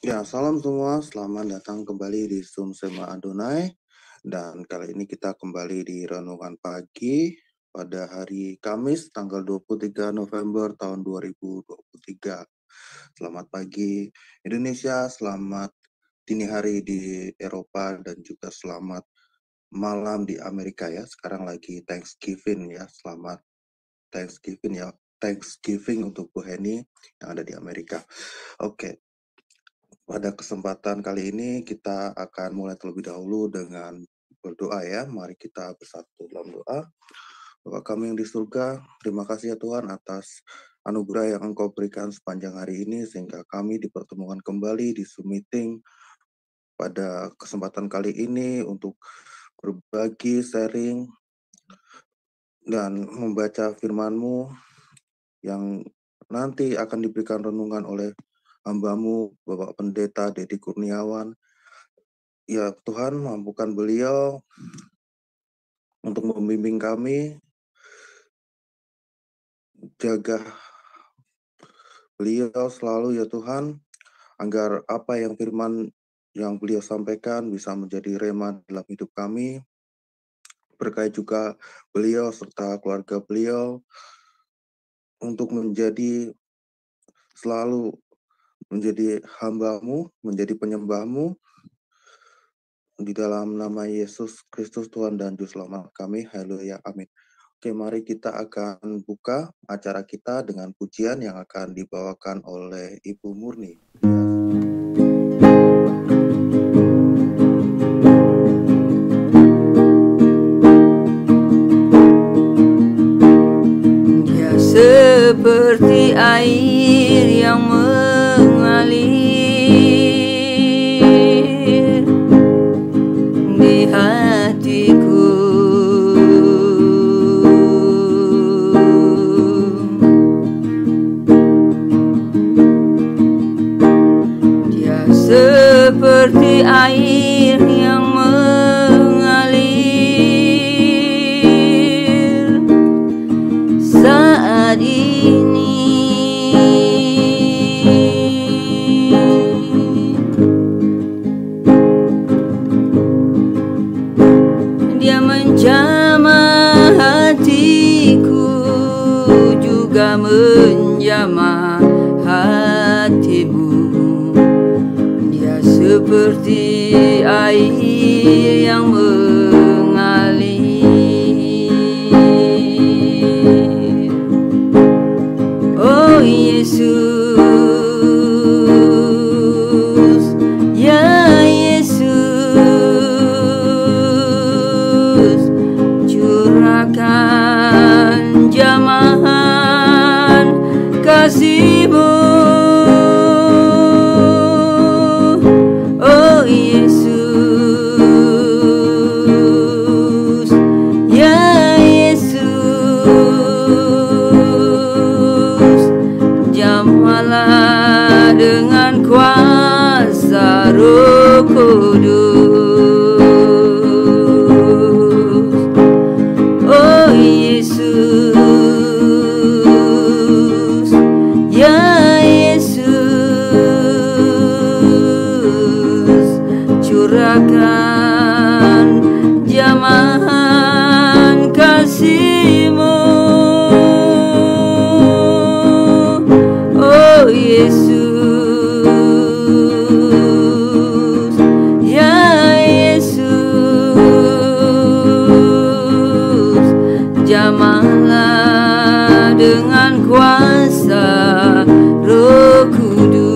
Ya, salam semua. Selamat datang kembali di Zoom Sema Adonai. Dan kali ini kita kembali di Renungan Pagi pada hari Kamis tanggal 23 November tahun 2023. Selamat pagi Indonesia, selamat dini hari di Eropa, dan juga selamat malam di Amerika ya. Sekarang lagi Thanksgiving ya. Selamat Thanksgiving ya. Thanksgiving untuk Bu Heni yang ada di Amerika. Oke. Pada kesempatan kali ini kita akan mulai terlebih dahulu dengan berdoa ya. Mari kita bersatu dalam doa. Bapa kami yang di surga, terima kasih ya Tuhan atas anugerah yang Engkau berikan sepanjang hari ini sehingga kami dipertemukan kembali di Zoom meeting pada kesempatan kali ini untuk berbagi, sharing, dan membaca firman-Mu yang nanti akan diberikan renungan oleh hamba-Mu, Bapak Pendeta Dedi Kurniawan. Ya Tuhan, mampukan beliau untuk membimbing kami, jaga beliau selalu ya Tuhan, agar apa yang firman yang beliau sampaikan bisa menjadi rema dalam hidup kami. Berkait juga beliau serta keluarga beliau untuk menjadi selalu menjadi hamba-Mu, menjadi penyembah-Mu, di dalam nama Yesus Kristus Tuhan dan Juru Selamat kami. Haleluya, amin. Oke, mari kita akan buka acara kita dengan pujian yang akan dibawakan oleh Ibu Murni. Dia seperti air yang mengalir di hatiku. Dia seperti air yang mengalir saat ini. Dia menjamah hatiku, juga menjamah hatimu. Dia seperti air yang mengalir. Oh Yesus, ya Yesus, curahkan jamahan kasih-Mu. Oh Yesus, ya Yesus, jamahlah dengan kuasa Roh Kudus. Oh Yesus, ya Yesus, curahkan jamahan kasih-Mu. Oh Yesus, ya Yesus, jamahlah dengan kuasa Roh Kudus.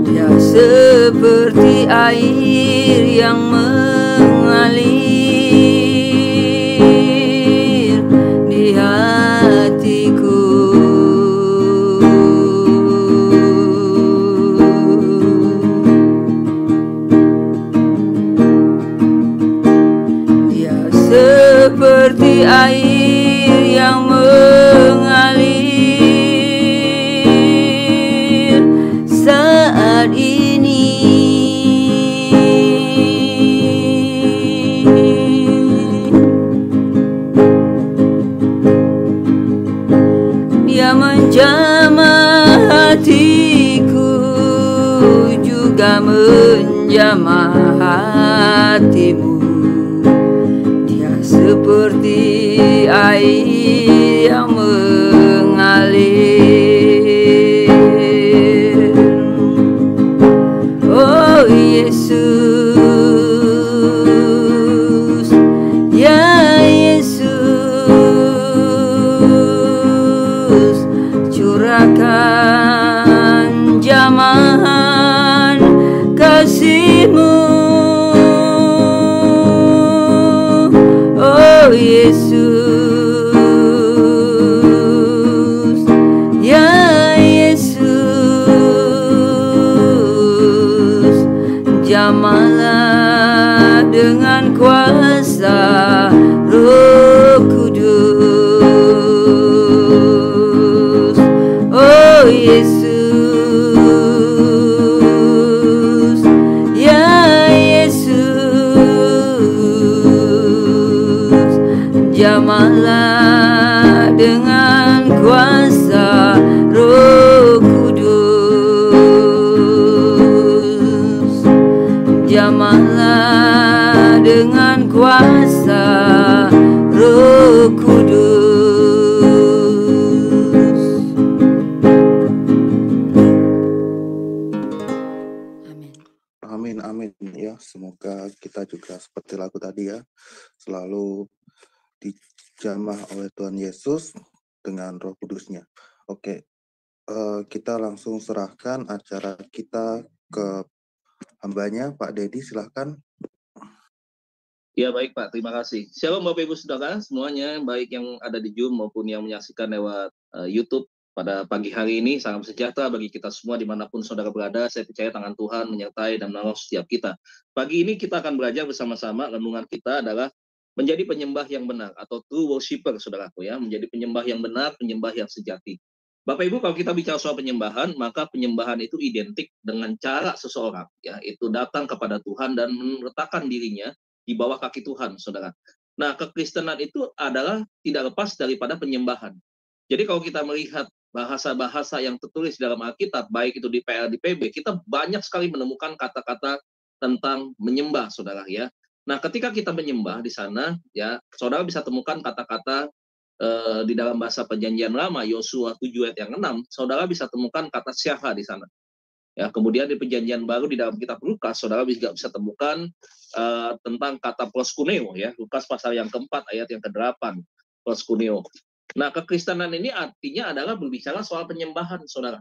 Dia seperti air yang mengalir di hatiku. Dia seperti air yang mengalir saat ini. menjamah hatimu. Dia seperti air yang mengalir. Oh Yesus, ya Yesus, curahkan jamahan kasih-Mu. Oh Yesus, ya Yesus, jamahlah dengan kuasa Roh Kudus. Oh Yesus, ya Yesus, jamahlah dengan kuasa Roh Kudus. Jamahlah dengan kuasa Roh Kudus. Amin, Amin. amin ya. Semoga kita juga seperti lagu tadi ya, selalu dijamah oleh Tuhan Yesus dengan Roh Kudusnya. Oke, kita langsung serahkan acara kita ke hambanya, Pak Dedi, silahkan. Ya baik Pak, terima kasih. Shalom Bapak Ibu Saudara semuanya, baik yang ada di Zoom maupun yang menyaksikan lewat YouTube pada pagi hari ini. Salam sejahtera bagi kita semua dimanapun saudara berada. Saya percaya tangan Tuhan menyertai dan menolong setiap kita. Pagi ini kita akan belajar bersama-sama. Renungan kita adalah menjadi penyembah yang benar atau true worshiper, saudaraku ya. Menjadi penyembah yang benar, penyembah yang sejati. Bapak Ibu, kalau kita bicara soal penyembahan, maka penyembahan itu identik dengan cara seseorang ya, itu datang kepada Tuhan dan meletakkan dirinya di bawah kaki Tuhan, saudara. Nah, kekristenan itu adalah tidak lepas daripada penyembahan. Jadi kalau kita melihat bahasa-bahasa yang tertulis dalam Alkitab, baik itu di PL, di PB, kita banyak sekali menemukan kata-kata tentang menyembah, saudara ya. Nah, ketika kita menyembah di sana, ya, saudara bisa temukan kata-kata di dalam bahasa Perjanjian Lama, Yosua 7 ayat yang 6, saudara bisa temukan kata syaha di sana. Ya, kemudian di Perjanjian Baru di dalam kitab Lukas, saudara juga bisa temukan tentang kata proskuneo ya, Lukas pasal yang keempat ayat yang ke-8, proskuneo. Nah, kekristenan ini artinya adalah berbicara soal penyembahan, saudara.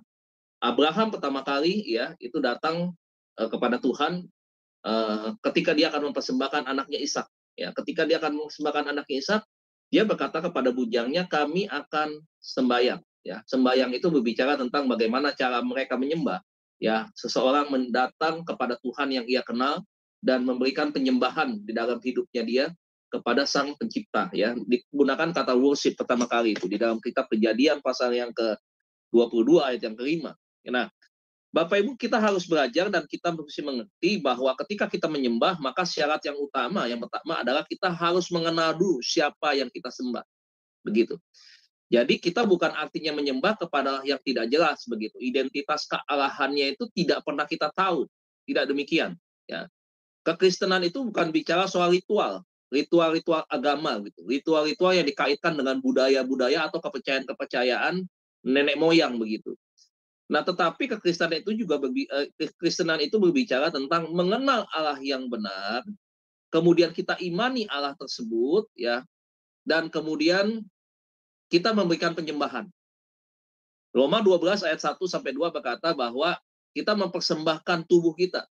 Abraham pertama kali ya itu datang kepada Tuhan ketika dia akan mempersembahkan anaknya Ishak. Ya, ketika dia akan mempersembahkan anaknya Ishak, dia berkata kepada bujangnya, kami akan sembahyang. Ya, sembahyang itu berbicara tentang bagaimana cara mereka menyembah. Ya, seseorang mendatang kepada Tuhan yang ia kenal dan memberikan penyembahan di dalam hidupnya dia kepada Sang Pencipta. Ya, digunakan kata worship pertama kali itu di dalam kitab Kejadian pasal yang ke-22 ayat yang ke-5. Nah, Bapak Ibu, kita harus belajar dan kita mesti mengerti bahwa ketika kita menyembah, maka syarat yang utama, yang pertama adalah kita harus mengenal dulu siapa yang kita sembah. Begitu. Jadi kita bukan artinya menyembah kepada yang tidak jelas begitu. Identitas kealahannya itu tidak pernah kita tahu. Tidak demikian. Ya. Kekristenan itu bukan bicara soal ritual. Ritual-ritual agama gitu. Ritual-ritual yang dikaitkan dengan budaya-budaya atau kepercayaan-kepercayaan nenek moyang begitu. Nah, tetapi kekristenan itu berbicara tentang mengenal Allah yang benar, kemudian kita imani Allah tersebut ya, dan kemudian kita memberikan penyembahan. Roma 12 ayat 1 sampai 2 berkata bahwa kita mempersembahkan tubuh kita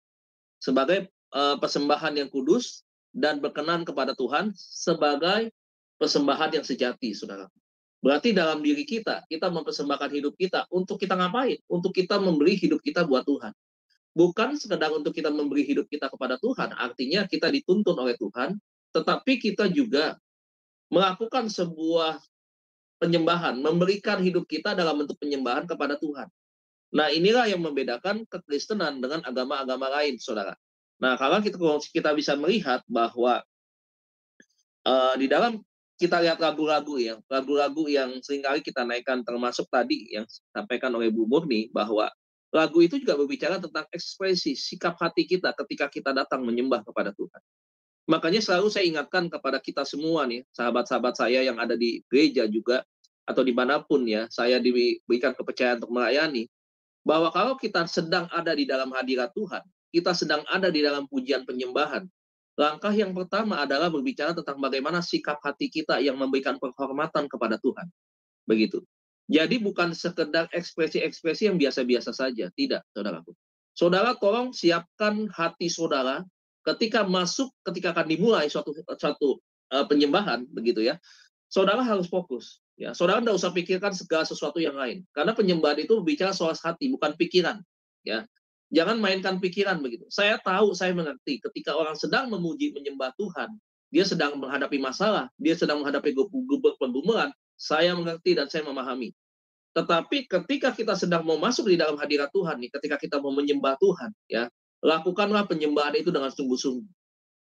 sebagai persembahan yang kudus dan berkenan kepada Tuhan sebagai persembahan yang sejati, saudara. Berarti dalam diri kita mempersembahkan hidup kita untuk kita ngapain? Untuk kita memberi hidup kita buat Tuhan. Bukan sekedar untuk kita memberi hidup kita kepada Tuhan, artinya kita dituntun oleh Tuhan, tetapi kita juga melakukan sebuah penyembahan, memberikan hidup kita dalam bentuk penyembahan kepada Tuhan. Nah, inilah yang membedakan kekristenan dengan agama-agama lain, saudara. Nah, kalau kita bisa melihat bahwa di dalam kita lihat lagu-lagu ya, lagu-lagu yang seringkali kita naikkan termasuk tadi yang disampaikan oleh Bu Murni bahwa Lagu itu juga berbicara tentang ekspresi sikap hati kita ketika kita datang menyembah kepada Tuhan. Makanya selalu saya ingatkan kepada kita semua nih, sahabat-sahabat saya yang ada di gereja juga, atau dimanapun ya, saya diberikan kepercayaan untuk melayani, bahwa kalau kita sedang ada di dalam hadirat Tuhan, kita sedang ada di dalam pujian penyembahan, langkah yang pertama adalah berbicara tentang bagaimana sikap hati kita yang memberikan penghormatan kepada Tuhan. Begitu. Jadi bukan sekedar ekspresi-ekspresi yang biasa-biasa saja. Tidak, saudaraku. Saudara tolong siapkan hati saudara ketika akan dimulai suatu penyembahan, begitu ya. Saudara harus fokus. Ya, saudara tidak usah pikirkan segala sesuatu yang lain. Karena penyembahan itu bicara soal hati, bukan pikiran. Ya, jangan mainkan pikiran begitu. Saya tahu, saya mengerti. Ketika orang sedang memuji menyembah Tuhan, dia sedang menghadapi masalah, dia sedang menghadapi pergumulan. Saya mengerti dan saya memahami. Tetapi ketika kita sedang mau masuk di dalam hadirat Tuhan nih, ketika kita mau menyembah Tuhan, ya, lakukanlah penyembahan itu dengan sungguh-sungguh.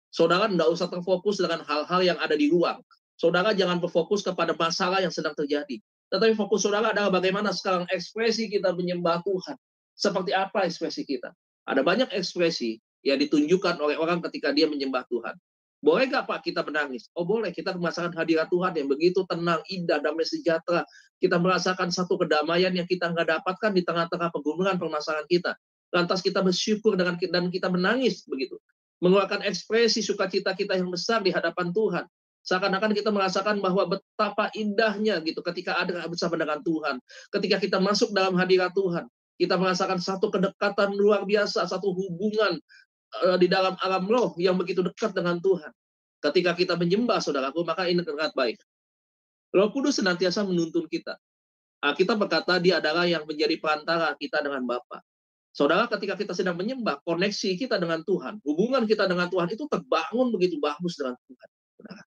Saudara tidak usah terfokus dengan hal-hal yang ada di luar. Saudara jangan berfokus kepada masalah yang sedang terjadi. Tetapi fokus saudara adalah bagaimana sekarang ekspresi kita menyembah Tuhan. Seperti apa ekspresi kita? Ada banyak ekspresi yang ditunjukkan oleh orang ketika dia menyembah Tuhan. Boleh nggak Pak kita menangis? Oh boleh, kita merasakan hadirat Tuhan yang begitu tenang, indah, damai sejahtera. Kita merasakan satu kedamaian yang kita nggak dapatkan di tengah-tengah pergumulan permasalahan kita. Lantas kita bersyukur dan kita menangis begitu. Mengeluarkan ekspresi sukacita kita yang besar di hadapan Tuhan. Seakan-akan kita merasakan bahwa betapa indahnya gitu ketika ada bersama dengan Tuhan. Ketika kita masuk dalam hadirat Tuhan, kita merasakan satu kedekatan luar biasa, satu hubungan di dalam alam roh yang begitu dekat dengan Tuhan. Ketika kita menyembah, saudaraku, maka ini sangat baik. Roh Kudus senantiasa menuntun kita. Kita berkata dia adalah yang menjadi perantara kita dengan Bapa. Saudara, ketika kita sedang menyembah, koneksi kita dengan Tuhan, hubungan kita dengan Tuhan itu terbangun begitu bagus dengan Tuhan. Saudara.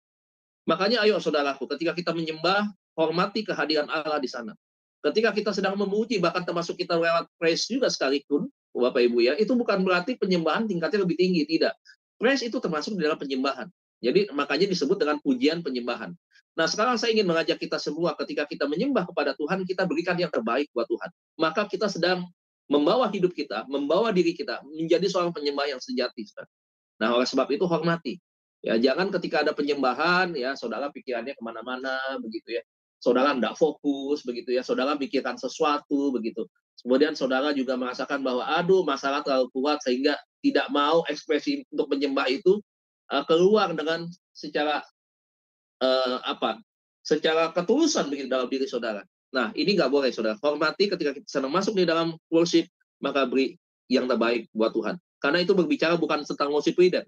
Makanya ayo saudaraku, ketika kita menyembah, hormati kehadiran Allah di sana. Ketika kita sedang memuji, bahkan termasuk kita lewat praise juga sekalipun, Bapak Ibu ya, itu bukan berarti penyembahan tingkatnya lebih tinggi, tidak. Praise itu termasuk di dalam penyembahan. Jadi makanya disebut dengan pujian penyembahan. Nah sekarang saya ingin mengajak kita semua, ketika kita menyembah kepada Tuhan, kita berikan yang terbaik buat Tuhan. Maka kita sedang membawa hidup kita, membawa diri kita menjadi seorang penyembah yang sejati. Nah oleh sebab itu hormati. Ya, jangan ketika ada penyembahan, ya saudara pikirannya kemana-mana, begitu ya. Saudara tidak fokus, begitu ya. Saudara pikirkan sesuatu, begitu. Kemudian saudara juga merasakan bahwa, aduh masalah terlalu kuat, sehingga tidak mau ekspresi untuk menyembah itu keluar dengan secara secara ketulusan begitu dalam diri saudara. Nah, ini nggak boleh, saudara. Hormati ketika kita sedang masuk di dalam worship, maka beri yang terbaik buat Tuhan. Karena itu berbicara bukan tentang worship leader.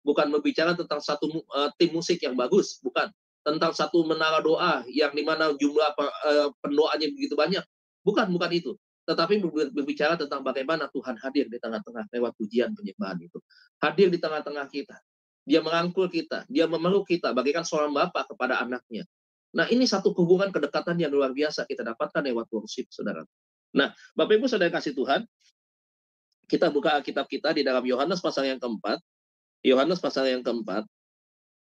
Bukan berbicara tentang satu tim musik yang bagus, bukan. Tentang satu menara doa yang dimana jumlah pendoanya begitu banyak. Bukan itu. Tetapi berbicara tentang bagaimana Tuhan hadir di tengah-tengah lewat pujian penyembahan itu. Hadir di tengah-tengah kita. Dia merangkul kita, dia memeluk kita, bagaikan seorang bapak kepada anaknya. Nah, ini satu hubungan kedekatan yang luar biasa kita dapatkan lewat worship, saudara. Nah, Bapak Ibu saudara kasih Tuhan, kita buka Alkitab kita di dalam Yohanes pasal yang keempat,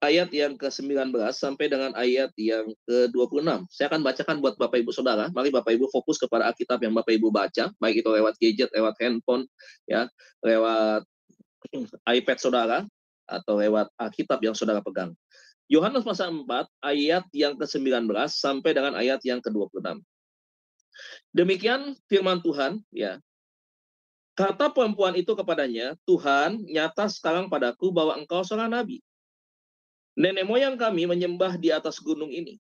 ayat yang ke-19 sampai dengan ayat yang ke-26. Saya akan bacakan buat Bapak Ibu Saudara. Mari Bapak Ibu fokus kepada Alkitab yang Bapak Ibu baca, baik itu lewat gadget, lewat handphone, ya, lewat iPad Saudara, atau lewat Alkitab yang Saudara pegang. Yohanes pasal 4, ayat yang ke-19 sampai dengan ayat yang ke-26. Demikian firman Tuhan, ya. Kata perempuan itu kepadanya, Tuhan, nyata sekarang padaku bahwa engkau seorang nabi. Nenek moyang kami menyembah di atas gunung ini.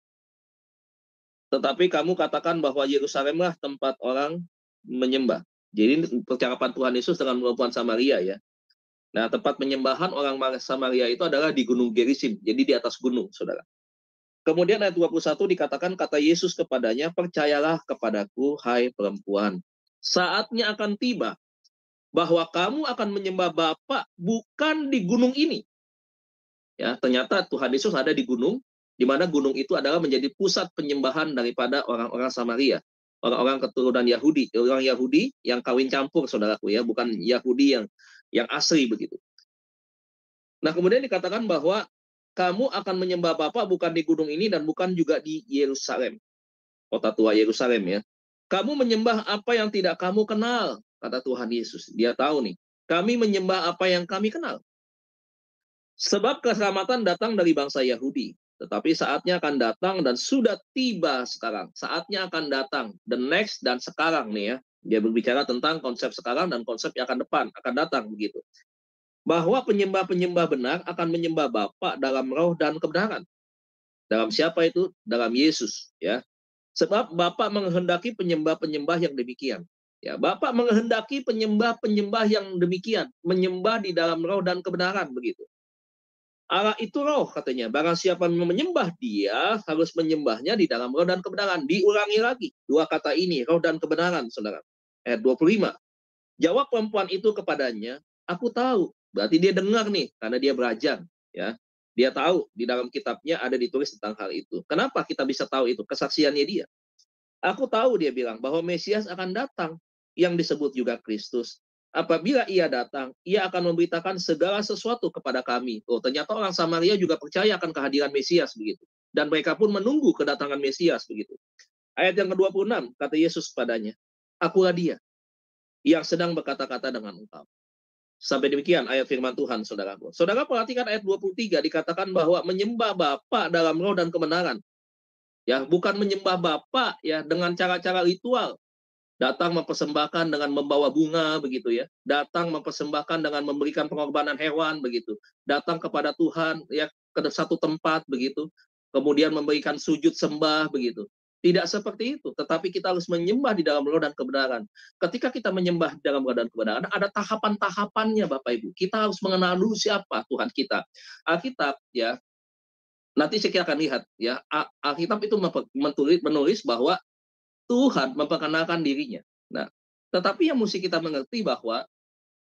Tetapi kamu katakan bahwa Yerusalemlah tempat orang menyembah. Jadi percakapan Tuhan Yesus dengan perempuan Samaria ya. Nah, tempat penyembahan orang Samaria itu adalah di Gunung Gerizim. Jadi di atas gunung, saudara. Kemudian ayat 21 dikatakan kata Yesus kepadanya, percayalah kepadaku, hai perempuan. Saatnya akan tiba bahwa kamu akan menyembah Bapa bukan di gunung ini. Ya, ternyata Tuhan Yesus ada di gunung, di mana gunung itu adalah menjadi pusat penyembahan daripada orang-orang Samaria, orang-orang keturunan Yahudi, orang Yahudi yang kawin campur, saudaraku ya, bukan Yahudi yang asli begitu. Nah, kemudian dikatakan bahwa kamu akan menyembah Bapa bukan di gunung ini dan bukan juga di Yerusalem, kota tua Yerusalem ya. Kamu menyembah apa yang tidak kamu kenal. kata Tuhan Yesus. Dia tahu nih, kami menyembah apa yang kami kenal. Sebab keselamatan datang dari bangsa Yahudi. Tetapi saatnya akan datang dan sudah tiba sekarang. Saatnya akan datang. The next dan sekarang nih ya. Dia berbicara tentang konsep sekarang dan konsep yang akan datang begitu. Bahwa penyembah-penyembah benar akan menyembah Bapa dalam roh dan kebenaran. Dalam siapa itu? Dalam Yesus ya. Sebab Bapa menghendaki penyembah-penyembah yang demikian. Ya, Bapa menghendaki penyembah-penyembah yang demikian, menyembah di dalam roh dan kebenaran begitu. Allah itu roh katanya. Barang siapa menyembah dia harus menyembahnya di dalam roh dan kebenaran. Diulangi lagi dua kata ini, roh dan kebenaran, saudara. Ayat 25. Jawab perempuan itu kepadanya, aku tahu. Berarti dia dengar nih, karena dia belajar. Ya, dia tahu di dalam kitabnya ada ditulis tentang hal itu. Kenapa kita bisa tahu itu? Kesaksiannya dia. Aku tahu, dia bilang, bahwa Mesias akan datang, yang disebut juga Kristus. Apabila ia datang, ia akan memberitakan segala sesuatu kepada kami. Oh, ternyata orang Samaria juga percaya akan kehadiran Mesias begitu. Dan mereka pun menunggu kedatangan Mesias begitu. Ayat yang ke-26, kata Yesus padanya, akulah dia yang sedang berkata-kata dengan engkau. Sampai demikian ayat firman Tuhan, saudaraku. Saudara perhatikan ayat 23, dikatakan bahwa menyembah Bapa dalam roh dan kebenaran. Ya, bukan menyembah Bapa ya dengan cara-cara ritual. Datang mempersembahkan dengan membawa bunga begitu ya. Datang mempersembahkan dengan memberikan pengorbanan hewan begitu. Datang kepada Tuhan ya ke satu tempat begitu. Kemudian memberikan sujud sembah begitu. Tidak seperti itu, tetapi kita harus menyembah di dalam roh dan kebenaran. Ketika kita menyembah di dalam roh dan kebenaran, ada tahapan-tahapannya Bapak Ibu. Kita harus mengenal dulu siapa Tuhan kita. Alkitab ya, nanti kita akan lihat ya, Alkitab itu menulis bahwa Tuhan memperkenalkan dirinya. Nah, tetapi yang mesti kita mengerti bahwa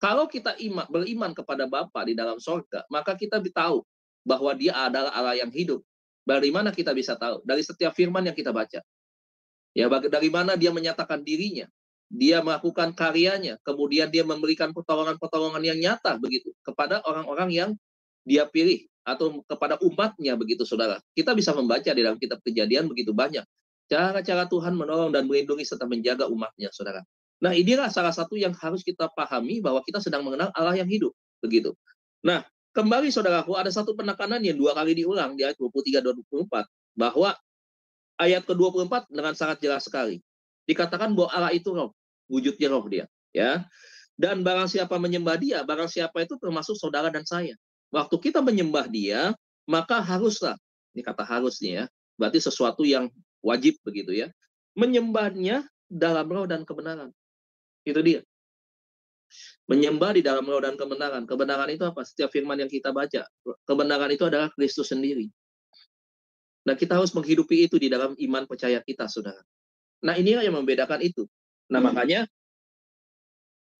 kalau kita beriman kepada Bapa di dalam sorga, maka kita tahu bahwa dia adalah Allah yang hidup. Dari mana kita bisa tahu? Dari setiap firman yang kita baca. Ya, dari mana dia menyatakan dirinya. Dia melakukan karyanya, kemudian dia memberikan pertolongan-pertolongan yang nyata begitu kepada orang-orang yang dia pilih atau kepada umatnya begitu, saudara. Kita bisa membaca di dalam kitab Kejadian begitu banyak cara-cara Tuhan menolong dan melindungi serta menjaga umatnya, saudara. Nah, inilah salah satu yang harus kita pahami bahwa kita sedang mengenal Allah yang hidup, begitu. Nah, kembali saudaraku, ada satu penekanan yang dua kali diulang di ayat 23 dan 24, bahwa ayat ke-24 dengan sangat jelas sekali. Dikatakan bahwa Allah itu roh, wujudnya roh dia, ya. Dan barang siapa menyembah dia, barang siapa itu termasuk saudara dan saya. Waktu kita menyembah dia, maka haruslah, ini kata harusnya ya, berarti sesuatu yang wajib begitu ya, menyembahnya dalam roh dan kebenaran. Itu dia. Menyembah di dalam roh dan kebenaran. Kebenaran itu apa? Setiap firman yang kita baca. Kebenaran itu adalah Kristus sendiri. Nah, kita harus menghidupi itu di dalam iman percaya kita, saudara. Nah, inilah yang membedakan itu. Nah, makanya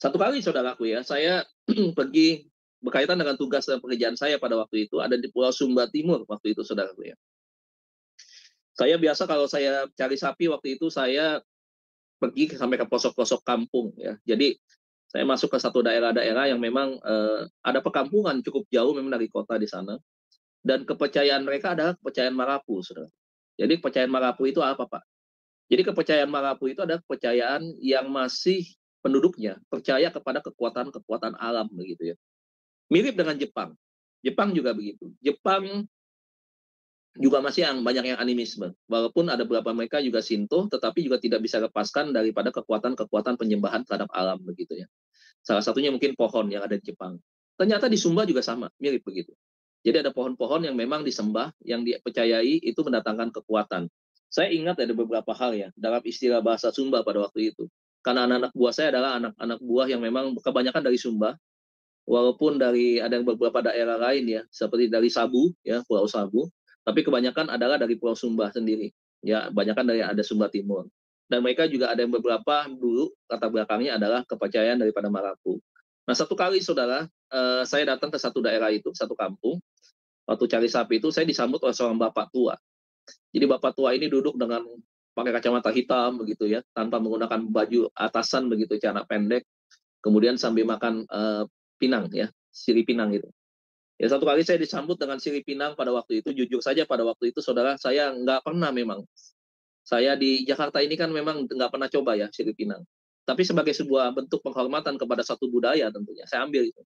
satu kali, saudaraku ya, saya pergi berkaitan dengan tugas dan pekerjaan saya pada waktu itu, ada di Pulau Sumba Timur waktu itu, saudaraku ya. Saya biasa kalau saya cari sapi waktu itu, saya pergi sampai ke pelosok-pelosok kampung ya. Jadi saya masuk ke satu daerah-daerah yang memang ada perkampungan cukup jauh memang dari kota di sana. Dan kepercayaan mereka adalah kepercayaan Marapu, saudara. Jadi kepercayaan Marapu itu apa, Pak? Jadi kepercayaan Marapu itu adalah kepercayaan yang masih penduduknya percaya kepada kekuatan-kekuatan alam begitu ya. Mirip dengan Jepang. Jepang juga begitu. Jepang juga masih banyak yang animisme. Walaupun ada beberapa mereka juga Shinto, tetapi juga tidak bisa lepaskan daripada kekuatan-kekuatan penyembahan terhadap alam begitu ya. Salah satunya mungkin pohon yang ada di Jepang. Ternyata di Sumba juga sama, mirip begitu. Jadi ada pohon-pohon yang memang disembah, yang dipercayai itu mendatangkan kekuatan. Saya ingat ada beberapa hal ya, dalam istilah bahasa Sumba pada waktu itu. Karena anak-anak buah saya adalah anak-anak buah yang memang kebanyakan dari Sumba, walaupun dari ada beberapa daerah lain ya, seperti dari Sabu, ya Pulau Sabu, tapi kebanyakan adalah dari Pulau Sumba sendiri. Ya, kebanyakan dari ada Sumba Timur. Dan mereka juga ada yang beberapa dulu latar belakangnya adalah kepercayaan daripada Marapu. Nah, satu kali saudara, saya datang ke satu daerah itu, satu kampung. Waktu cari sapi itu saya disambut oleh seorang bapak tua. Jadi bapak tua ini duduk dengan pakai kacamata hitam begitu ya, tanpa menggunakan baju atasan begitu, celana pendek. Kemudian sambil makan pinang ya, sirip pinang gitu. Ya, satu kali saya disambut dengan sirip pinang pada waktu itu, jujur saja pada waktu itu saudara, saya nggak pernah memang. Saya di Jakarta ini kan memang nggak pernah coba ya sirip pinang. tapi sebagai sebuah bentuk penghormatan kepada satu budaya tentunya, saya ambil itu.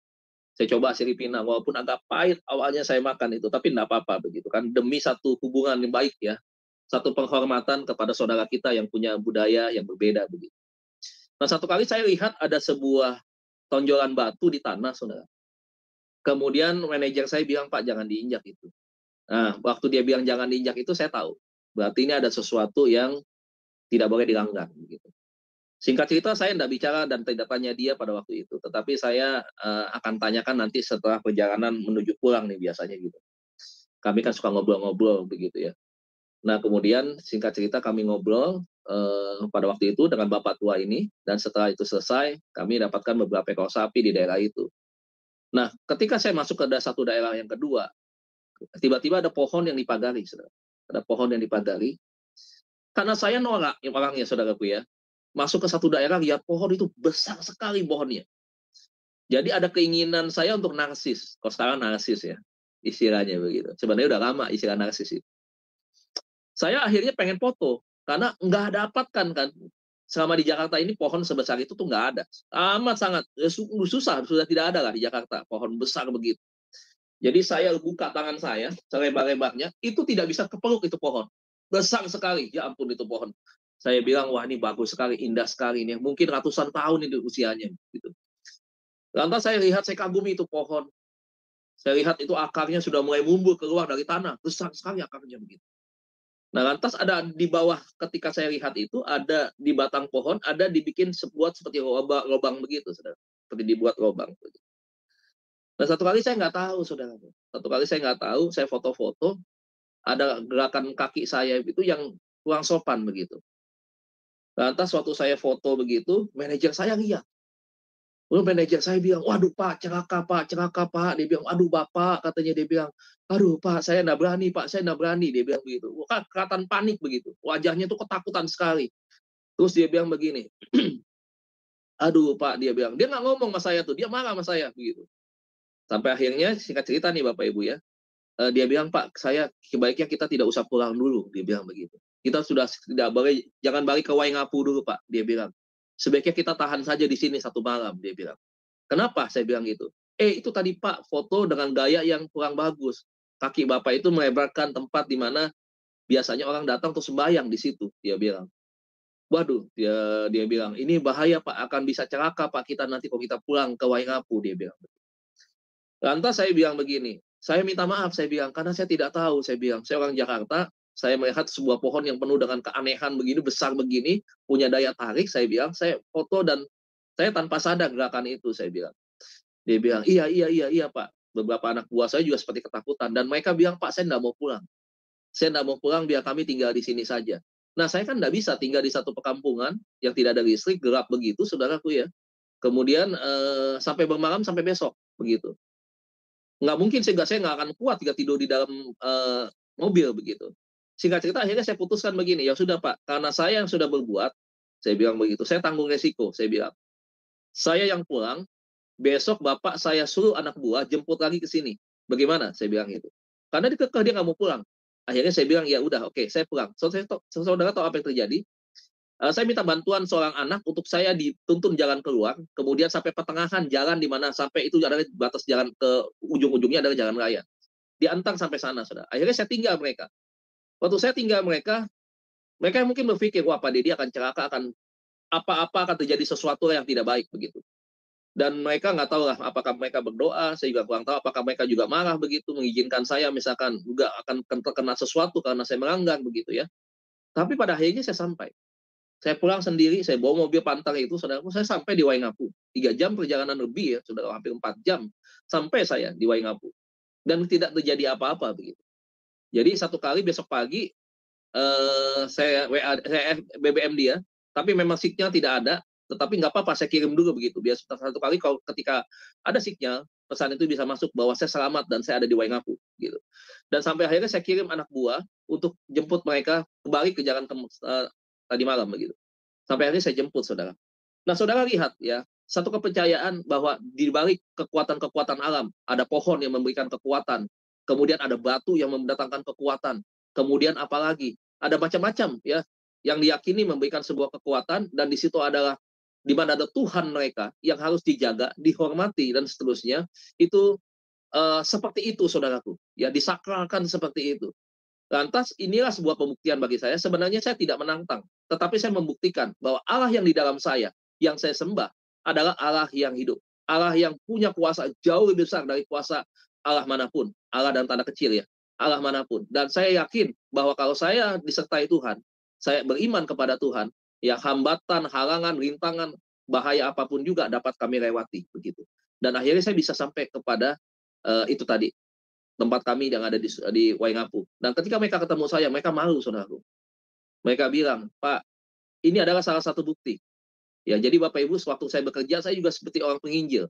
Saya coba sirih pinang, walaupun agak pahit awalnya saya makan itu, tapi enggak apa-apa begitu kan, demi satu hubungan yang baik ya, satu penghormatan kepada saudara kita yang punya budaya yang berbeda begitu. Nah, satu kali saya lihat ada sebuah tonjolan batu di tanah, saudara. Kemudian manajer saya bilang, Pak, jangan diinjak itu. Nah, waktu dia bilang jangan diinjak itu, saya tahu. Berarti ini ada sesuatu yang tidak boleh dilanggar. Begitu. Singkat cerita, saya tidak bicara dan tidak tanya dia pada waktu itu. Tetapi saya akan tanyakan nanti setelah perjalanan menuju pulang nih biasanya gitu. Kami kan suka ngobrol-ngobrol begitu ya. Nah, kemudian singkat cerita kami ngobrol pada waktu itu dengan bapak tua ini. Dan setelah itu selesai, kami dapatkan beberapa ekor sapi di daerah itu. Nah, ketika saya masuk ke satu daerah yang kedua, tiba-tiba ada pohon yang dipagari, saudara. Ada pohon yang dipagari. Karena saya nolak orangnya, saudaraku ya. Masuk ke satu daerah, lihat pohon itu besar sekali pohonnya. Jadi ada keinginan saya untuk narsis. Kalau sekarang narsis ya, istilahnya begitu. Sebenarnya udah lama istilah narsis itu. Saya akhirnya pengen foto, karena nggak dapatkan kan. Selama di Jakarta ini pohon sebesar itu tuh nggak ada. Amat sangat susah, sudah tidak ada lah di Jakarta pohon besar begitu. Jadi saya buka tangan saya selebar-lebarnya, itu tidak bisa kepeluk itu pohon. Besar sekali, ya ampun itu pohon. Saya bilang, wah ini bagus sekali, indah sekali ini. Mungkin ratusan tahun itu usianya. Gitu. Lantas saya lihat, saya kagumi itu pohon. Saya lihat itu akarnya sudah mulai mumbul keluar dari tanah. Besar sekali akarnya begitu. Nah, lantas ada di bawah ketika saya lihat itu, ada di batang pohon, ada dibikin sebuat seperti lubang begitu, saudara. Seperti dibuat lubang. Nah, satu kali saya nggak tahu, saudara. Satu kali saya nggak tahu, saya foto-foto, ada gerakan kaki saya itu yang kurang sopan begitu. Lantas waktu saya foto begitu, manajer saya lihat. Lalu manajer saya bilang, waduh Pak, celaka Pak, celaka Pak. Dia bilang, aduh Bapak, katanya dia bilang, aduh Pak, saya nggak berani Pak, saya nggak berani. Dia bilang begitu. Wah, kelihatan panik begitu. Wajahnya tuh ketakutan sekali. Terus dia bilang begini, aduh Pak, dia bilang, dia nggak ngomong sama saya tuh, dia marah sama saya begitu. Sampai akhirnya singkat cerita nih Bapak Ibu ya, dia bilang, Pak, saya sebaiknya kita tidak usah pulang dulu, dia bilang begitu. Kita sudah tidak boleh, jangan balik ke Waingapu dulu Pak, dia bilang. Sebaiknya kita tahan saja di sini satu malam, dia bilang. Kenapa? Saya bilang gitu. Itu tadi Pak, foto dengan gaya yang kurang bagus. Kaki Bapak itu melebarkan tempat di mana biasanya orang datang untuk sembahyang di situ, dia bilang. Waduh, dia bilang, ini bahaya Pak, akan bisa celaka Pak kita nanti kalau kita pulang ke Waingapu, dia bilang. Lantas saya bilang begini, saya minta maaf, saya bilang, karena saya tidak tahu, saya bilang, saya orang Jakarta, saya melihat sebuah pohon yang penuh dengan keanehan begini, besar begini, punya daya tarik, saya bilang, saya foto dan saya tanpa sadar gerakan itu, saya bilang. Dia bilang, iya Pak. Beberapa anak buah saya juga seperti ketakutan. Dan mereka bilang, Pak, saya tidak mau pulang. Saya tidak mau pulang, biar kami tinggal di sini saja. Nah, saya kan tidak bisa tinggal di satu perkampungan yang tidak ada listrik, gelap begitu, saudaraku ya. Kemudian sampai bermalam, sampai besok, begitu. Nggak mungkin, saya nggak akan kuat jika tidur di dalam mobil, begitu. Singkat cerita, akhirnya saya putuskan begini, ya sudah Pak, karena saya yang sudah berbuat, saya bilang begitu, saya tanggung resiko, saya bilang. Saya yang pulang, besok Bapak saya suruh anak buah jemput lagi ke sini. Bagaimana? Saya bilang gitu. Karena dia kekeh, dia nggak mau pulang. Akhirnya saya bilang, ya udah, oke, saya pulang. Saudara tahu apa yang terjadi? Saya minta bantuan seorang anak untuk saya dituntun jalan keluar, kemudian sampai pertengahan jalan di mana sampai itu adalah batas jalan ke ujung-ujungnya adalah jalan raya. Diantar sampai sana, saudara. Akhirnya saya tinggal mereka. Waktu saya tinggal mereka mungkin berpikir, wah Pak Deddy akan celaka, akan apa-apa akan terjadi sesuatu yang tidak baik begitu. Dan mereka nggak tahu lah apakah mereka berdoa, saya juga kurang tahu apakah mereka juga marah begitu, mengizinkan saya misalkan juga akan terkena sesuatu karena saya melanggar begitu ya. Tapi pada akhirnya saya sampai. Saya pulang sendiri, saya bawa mobil pantar itu, saudaraku, saya sampai di Waingapu. 3 jam perjalanan lebih ya, saudara, hampir 4 jam sampai saya di Waingapu. Dan tidak terjadi apa-apa begitu. Jadi satu kali besok pagi saya BBM dia, tapi memang signal tidak ada, tetapi nggak apa-apa, saya kirim dulu begitu. Biar satu kali kalau ketika ada signal, pesan itu bisa masuk bahwa saya selamat dan saya ada di Waingapu gitu. Dan sampai akhirnya saya kirim anak buah untuk jemput mereka kembali ke jalan tadi malam begitu. Sampai akhirnya saya jemput, saudara. Nah, saudara lihat ya, satu kepercayaan bahwa di balik kekuatan-kekuatan alam ada pohon yang memberikan kekuatan, kemudian ada batu yang mendatangkan kekuatan, kemudian apalagi ada macam-macam ya yang diyakini memberikan sebuah kekuatan, dan di situ adalah di mana ada Tuhan mereka yang harus dijaga, dihormati dan seterusnya, itu seperti itu saudaraku, ya disakralkan seperti itu. Lantas inilah sebuah pembuktian bagi saya, sebenarnya saya tidak menantang, tetapi saya membuktikan bahwa Allah yang di dalam saya, yang saya sembah, adalah Allah yang hidup. Allah yang punya kuasa jauh lebih besar dari kuasa Allah manapun. Allah dan tanda kecil ya, Allah manapun. Dan saya yakin bahwa kalau saya disertai Tuhan, saya beriman kepada Tuhan, ya hambatan, halangan, rintangan, bahaya apapun juga dapat kami lewati. Begitu. Dan akhirnya saya bisa sampai kepada itu tadi, tempat kami yang ada di Waingapu. Dan ketika mereka ketemu saya, mereka malu, saudaraku. Mereka bilang, Pak, ini adalah salah satu bukti. Ya, jadi Bapak Ibu, sewaktu saya bekerja, saya juga seperti orang penginjil.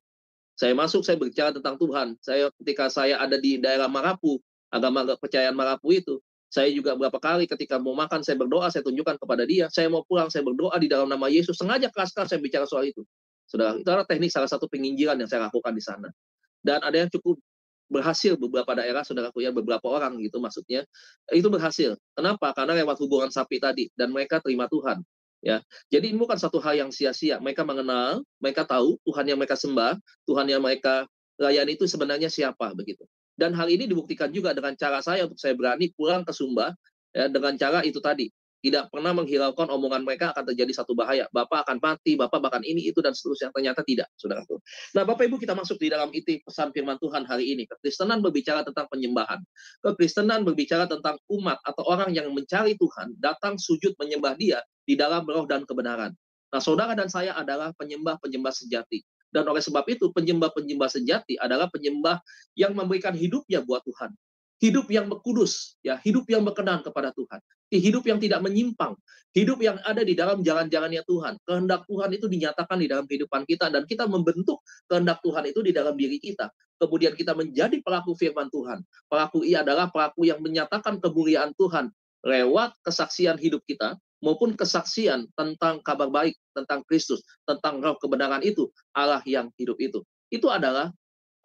Saya masuk, saya berbicara tentang Tuhan. Ketika saya ada di daerah Marapu, agama kepercayaan Marapu itu, saya juga beberapa kali ketika mau makan, saya berdoa, saya tunjukkan kepada dia. Saya mau pulang, saya berdoa di dalam nama Yesus. Sengaja keras-keras saya bicara soal itu. Saudara, itu adalah teknik salah satu penginjilan yang saya lakukan di sana. Dan ada yang cukup berhasil beberapa daerah, saudaraku ya, beberapa orang gitu maksudnya, itu berhasil. Kenapa? Karena lewat hubungan sapi tadi, dan mereka terima Tuhan. Ya, jadi ini bukan satu hal yang sia-sia. Mereka mengenal, mereka tahu Tuhan yang mereka sembah, Tuhan yang mereka layani itu sebenarnya siapa begitu. Dan hal ini dibuktikan juga dengan cara saya untuk saya berani pulang ke Sumba, ya, dengan cara itu tadi. Tidak pernah menghiraukan omongan mereka akan terjadi satu bahaya. Bapak akan mati, Bapak bahkan ini, itu, dan seterusnya. Ternyata tidak, saudaraku. Nah, Bapak Ibu, kita masuk di dalam inti pesan firman Tuhan hari ini. Kekristenan berbicara tentang penyembahan. Kekristenan berbicara tentang umat atau orang yang mencari Tuhan, datang sujud menyembah dia di dalam roh dan kebenaran. Nah, saudara dan saya adalah penyembah-penyembah sejati. Dan oleh sebab itu, penyembah-penyembah sejati adalah penyembah yang memberikan hidupnya buat Tuhan. Hidup yang berkudus, ya, hidup yang berkenan kepada Tuhan. Hidup yang tidak menyimpang, hidup yang ada di dalam jalan-jalannya Tuhan. Kehendak Tuhan itu dinyatakan di dalam kehidupan kita, dan kita membentuk kehendak Tuhan itu di dalam diri kita. Kemudian kita menjadi pelaku firman Tuhan. Pelaku ia adalah pelaku yang menyatakan kemuliaan Tuhan lewat kesaksian hidup kita, maupun kesaksian tentang kabar baik, tentang Kristus, tentang roh kebenaran itu, Allah yang hidup itu. Itu adalah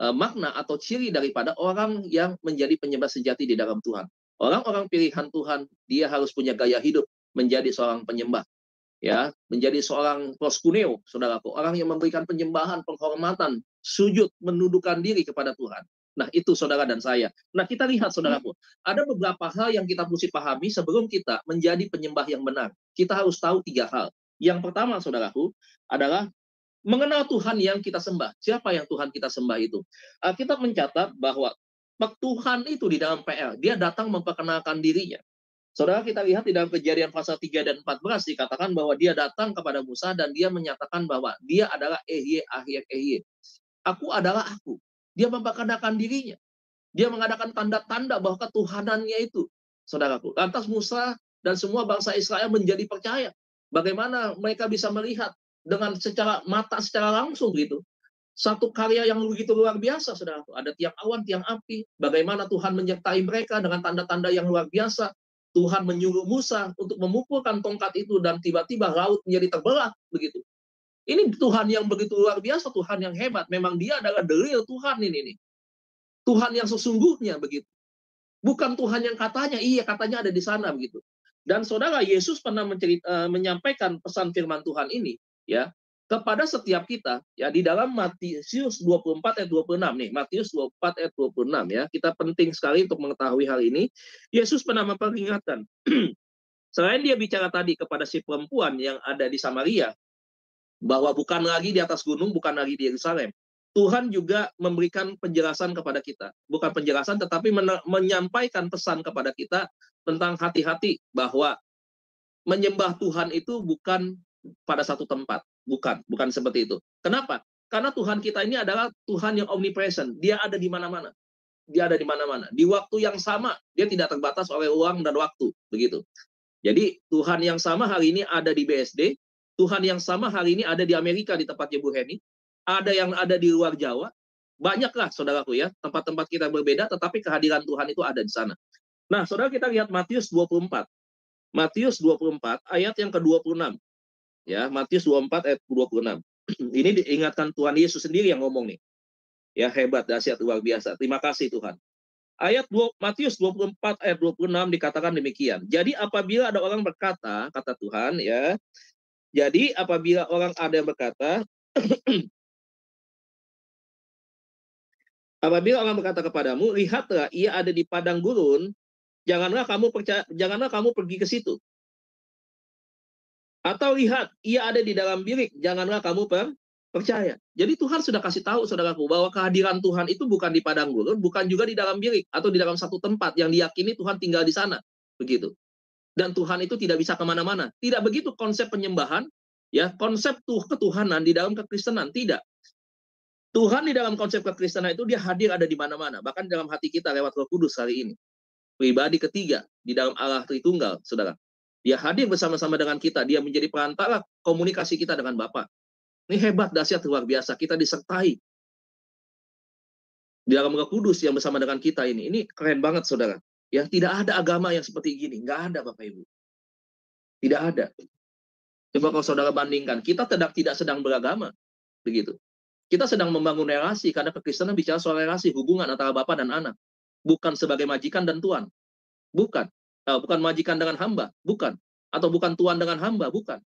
makna atau ciri daripada orang yang menjadi penyembah sejati di dalam Tuhan. Orang-orang pilihan Tuhan, dia harus punya gaya hidup menjadi seorang penyembah, ya, menjadi seorang proskuneo, saudaraku, orang yang memberikan penyembahan, penghormatan, sujud, menundukkan diri kepada Tuhan. Nah, itu saudara dan saya. Nah, kita lihat, saudaraku, ada beberapa hal yang kita mesti pahami sebelum kita menjadi penyembah yang benar. Kita harus tahu 3 hal. Yang pertama, saudaraku, adalah mengenal Tuhan yang kita sembah. Siapa yang Tuhan kita sembah itu? Kita mencatat bahwa Tuhan itu di dalam PL, dia datang memperkenalkan dirinya. Saudara, kita lihat di dalam Kejadian pasal 3 dan 14 dikatakan bahwa dia datang kepada Musa dan dia menyatakan bahwa dia adalah Ehye, Ahyek, Ehye. Aku adalah aku. Dia memperkenalkan dirinya. Dia mengadakan tanda-tanda bahwa ketuhanannya itu. Saudaraku, lantas Musa dan semua bangsa Israel menjadi percaya. Bagaimana mereka bisa melihat dengan secara mata, secara langsung gitu. Satu karya yang begitu luar biasa, saudaraku. Ada tiang awan, tiang api. Bagaimana Tuhan menyertai mereka dengan tanda-tanda yang luar biasa. Tuhan menyuruh Musa untuk memukulkan tongkat itu dan tiba-tiba laut menjadi terbelah begitu. Ini Tuhan yang begitu luar biasa, Tuhan yang hebat. Memang dia adalah the real Tuhan ini. Tuhan yang sesungguhnya begitu. Bukan Tuhan yang katanya, iya katanya ada di sana begitu. Dan saudara, Yesus pernah menyampaikan pesan firman Tuhan ini ya kepada setiap kita ya di dalam Matius 24 ayat 26 nih. Matius 24 ayat 26 ya. Kita penting sekali untuk mengetahui hal ini. Yesus pernah memperingatkan selain dia bicara tadi kepada si perempuan yang ada di Samaria bahwa bukan lagi di atas gunung, bukan lagi di Yerusalem. Tuhan juga memberikan penjelasan kepada kita. Bukan penjelasan, tetapi menyampaikan pesan kepada kita tentang hati-hati bahwa menyembah Tuhan itu bukan pada satu tempat. Bukan seperti itu. Kenapa? Karena Tuhan kita ini adalah Tuhan yang omnipresent. Dia ada di mana-mana. Dia ada di mana-mana. Di waktu yang sama, dia tidak terbatas oleh ruang dan waktu. Begitu. Jadi Tuhan yang sama hari ini ada di BSD, Tuhan yang sama hari ini ada di Amerika di tempatnya Bu Heni, ada yang ada di luar Jawa, banyaklah saudaraku ya, tempat-tempat kita berbeda, tetapi kehadiran Tuhan itu ada di sana. Nah, saudara, kita lihat Matius 24. Matius 24 ayat yang ke-26. Ya, Matius 24 ayat 26. Ini diingatkan Tuhan Yesus sendiri yang ngomong nih. Ya, hebat, dahsyat, luar biasa. Terima kasih Tuhan. Matius 24 ayat 26 dikatakan demikian. Jadi apabila ada orang berkata, kata Tuhan ya, Jadi apabila orang ada yang berkata, apabila orang berkata kepadamu, lihatlah ia ada di padang gurun, janganlah kamu pergi ke situ. Atau lihat, ia ada di dalam bilik, janganlah kamu percaya. Jadi Tuhan sudah kasih tahu saudaraku bahwa kehadiran Tuhan itu bukan di padang gurun, bukan juga di dalam bilik atau di dalam satu tempat yang diyakini Tuhan tinggal di sana, begitu. Dan Tuhan itu tidak bisa kemana-mana. Tidak begitu konsep penyembahan, ya konsep ketuhanan di dalam kekristenan tidak. Tuhan di dalam konsep kekristenan itu dia hadir ada di mana-mana, bahkan dalam hati kita lewat Roh Kudus hari ini. Pribadi ketiga di dalam Allah Tritunggal, saudara. Dia hadir bersama-sama dengan kita. Dia menjadi perantara komunikasi kita dengan Bapa. Ini hebat, dahsyat, luar biasa. Kita disertai di dalam Roh Kudus yang bersama dengan kita ini. Ini keren banget, saudara. Ya, tidak ada agama yang seperti gini. Nggak ada, Bapak Ibu. Tidak ada. Coba kalau saudara bandingkan, kita tidak sedang beragama. Begitu. Kita sedang membangun relasi, karena kekristenan bicara soal relasi, hubungan antara Bapa dan anak. Bukan sebagai majikan dan tuan. Bukan. Bukan majikan dengan hamba, bukan. Atau bukan tuan dengan hamba, bukan.